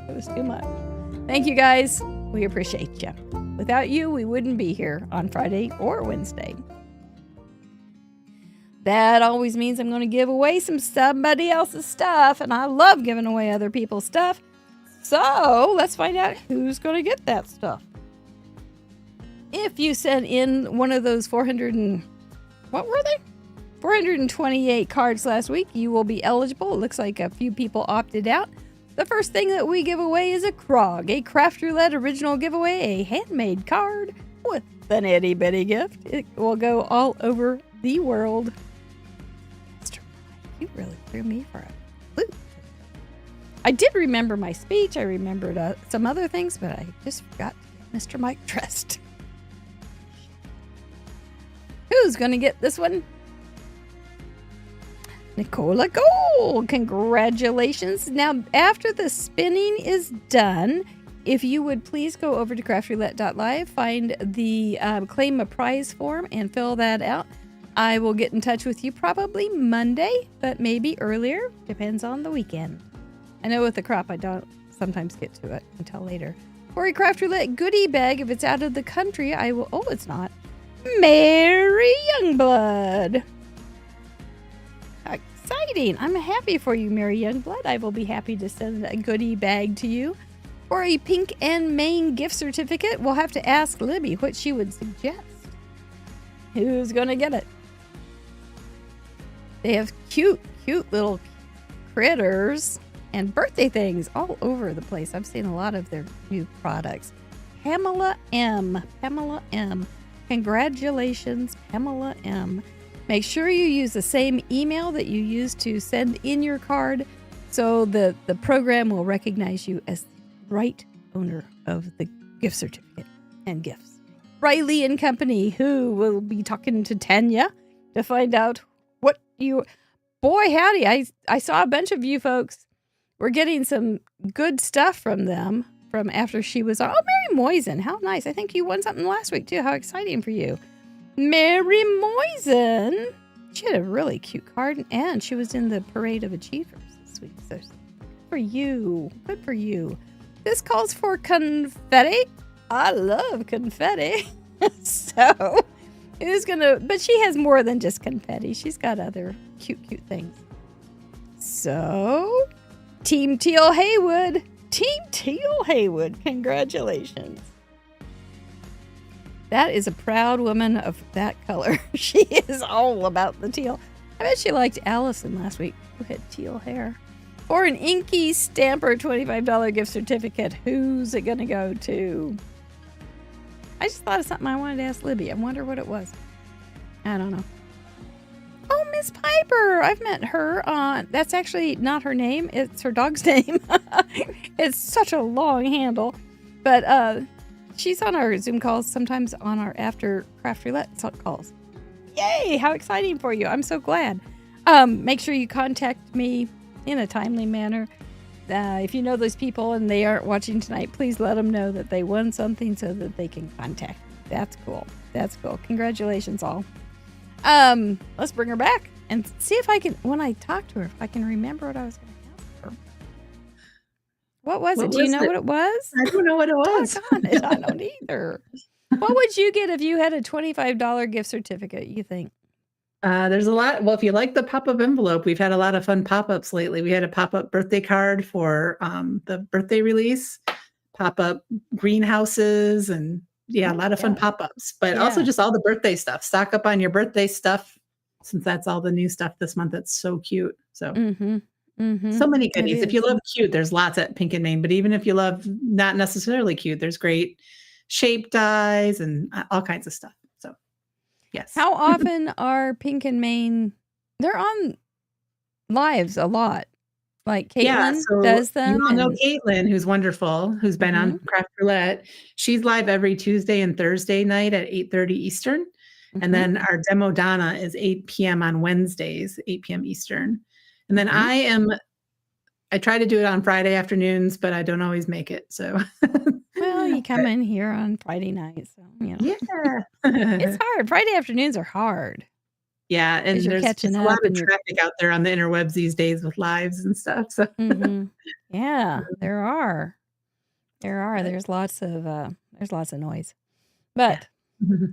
It was too much. Thank you guys. We appreciate you. Without you, we wouldn't be here on Friday or Wednesday. That always means I'm going to give away somebody else's stuff, and I love giving away other people's stuff. So let's find out who's going to get that stuff. If you sent in one of those 428 cards last week, you will be eligible. It looks like a few people opted out. The first thing that we give away is a Krog, a Craft Roulette original giveaway, a handmade card with an itty bitty gift. It will go all over the world. Mr. Mike, you really threw me for a loop. I did remember my speech. I remembered some other things, but I just forgot to get Mr. Mike dressed. Who's going to get this one? Nicola Gold, congratulations. Now, after the spinning is done, if you would please go over to craftroulette.live, find the claim a prize form and fill that out. I will get in touch with you probably Monday, but maybe earlier. Depends on the weekend. I know with the crop, I don't sometimes get to it until later. For a Craft Roulette goodie bag, if it's out of the country, I will... Oh, it's not. Mary Youngblood. Exciting. I'm happy for you, Mary Youngblood. I will be happy to send a goodie bag to you. For a Pink and Main gift certificate, we'll have to ask Libby what she would suggest. Who's going to get it? They have cute little critters and birthday things all over the place. I've seen a lot of their new products. Pamela M. Congratulations, Pamela M. Make sure you use the same email that you used to send in your card so the program will recognize you as the right owner of the gift certificate and gifts. Riley and Company, who will be talking to Tanya to find out what you... Boy, howdy, I saw a bunch of you folks were getting some good stuff from them from after she was on. Oh, Mary Moisen, how nice. I think you won something last week, too. How exciting for you. Mary Moisen. She had a really cute card, and she was in the Parade of Achievers this week. So good for you. Good for you. This calls for confetti. I love confetti. So, who's gonna... But she has more than just confetti. She's got other cute things. So, Team Teal Haywood. Team Teal Haywood. Congratulations. That is a proud woman of that color. She is all about the teal. I bet she liked Allison last week, who had teal hair. Or an Inky Stamper $25 gift certificate. Who's it going to go to? I just thought of something I wanted to ask Libby. I wonder what it was. I don't know. Oh, Miss Piper. I've met her on... That's actually not her name. It's her dog's name. It's such a long handle. But she's on our Zoom calls, sometimes on our after Craft Roulette calls. Yay! How exciting for you. I'm so glad. Make sure you contact me in a timely manner. If you know those people and they aren't watching tonight, please let them know that they won something so that they can contact me. That's cool. That's cool. Congratulations all. Let's bring her back and see if I can, when I talk to her, if I can remember what I was going to ask her. What was it? Do you know what it was? I don't know what it was. I don't either. What would you get if you had a $25 gift certificate, you think? There's a lot. Well, if you like the pop-up envelope, we've had a lot of fun pop-ups lately. We had a pop-up birthday card for the birthday release, pop-up greenhouses, and a lot of fun pop-ups. But also just all the birthday stuff. Stock up on your birthday stuff, since that's all the new stuff this month. That's so cute. So so many goodies. If you love cute, there's lots at Pink and Main. But even if you love not necessarily cute, there's great shape dies and all kinds of stuff. So yes. How often are Pink and Main? They're on lives a lot. Like Caitlin does them. You all know Caitlin, who's wonderful, who's been on Craft Roulette. She's live every Tuesday and Thursday night at 8:30 Eastern. And then our demo Donna is 8 p.m. on Wednesdays, 8 p.m. Eastern. And then I try to do it on Friday afternoons, but I don't always make it. So well, you come in here on Friday night. So yeah. It's hard. Friday afternoons are hard. Yeah, and As you're there's catching just a lot up of and you're- traffic out there on the interwebs these days with lives and stuff. So Mhm. Yeah, there are. There's lots of noise. But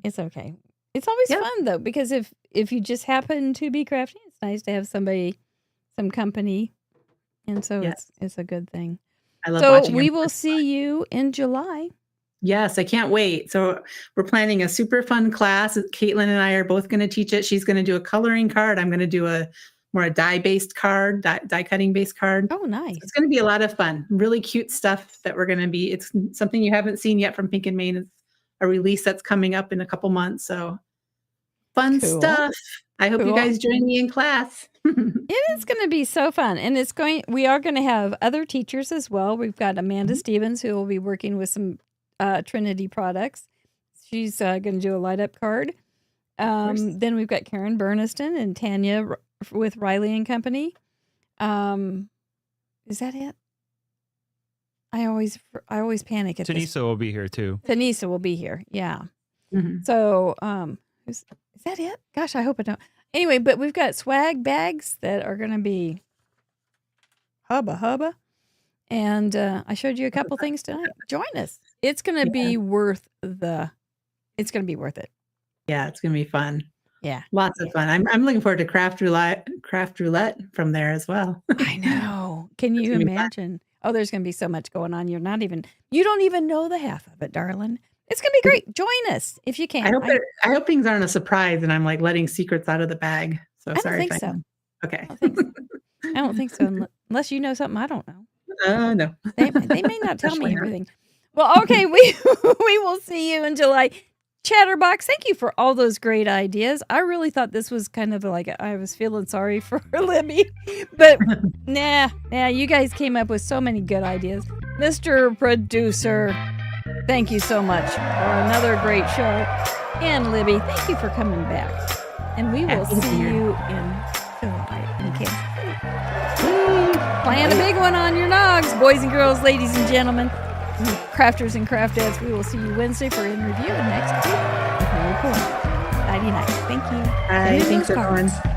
it's okay. It's always Yep. fun though, because if you just happen to be crafty, it's nice to have some company. And so Yes. it's a good thing. I love So watching we them. will see you in July. Yes, I can't wait. So we're planning a super fun class. Caitlin and I are both going to teach it. She's going to do a coloring card. I'm going to do a die-based card, die cutting based card. Oh, nice. It's going to be a lot of fun. Really cute stuff that we're going to be. It's something you haven't seen yet from Pink and Main. It's a release that's coming up in a couple months. So fun Cool. stuff. I hope you Cool. guys join me in class. It is going to be so fun. And we are going to have other teachers as well. We've got Amanda Stevens, who will be working with some Trinity products. She's going to do a light up card. Then we've got Karen Burniston and Tanya with Riley and Company. Is that it? I always panic at this. Tanisa will be here too. Tanisa will be here. Yeah. Mhm. So, is that it? Gosh, I hope I don't. Anyway, but we've got swag bags that are going to be hubba. And I showed you a couple things tonight. Join us. It's going to be worth it's going to be worth it. Yeah, it's going to be fun. Yeah. Lots of fun. I'm looking forward to craft roulette from there as well. I know. Can you gonna be fun. imagine? Oh, there's going to be so much going on. You don't even know the half of it, darling. It's going to be great. Join us if you can. I hope things aren't a surprise and I'm like letting secrets out of the bag. So I don't sorry. think if I so. am. Okay. I don't think so, unless you know something I don't know. No. They may not tell me Especially not. everything. Well, okay, we will see you in July. Chatterbox, thank you for all those great ideas. I really thought this was kind of like I was feeling sorry for Libby, but nah, you guys came up with so many good ideas. Mr. Producer, thank you so much for another great show. And Libby, thank you for coming back. And we will Happy to be see here. you in July in Kansas City. Plan a big one on your nogs, boys and girls, ladies and gentlemen. Crafters and craftettes, we will see you Wednesday for in review next week. Very cool. Nighty night. Thank you. Hi, Send in thanks those cards. everyone.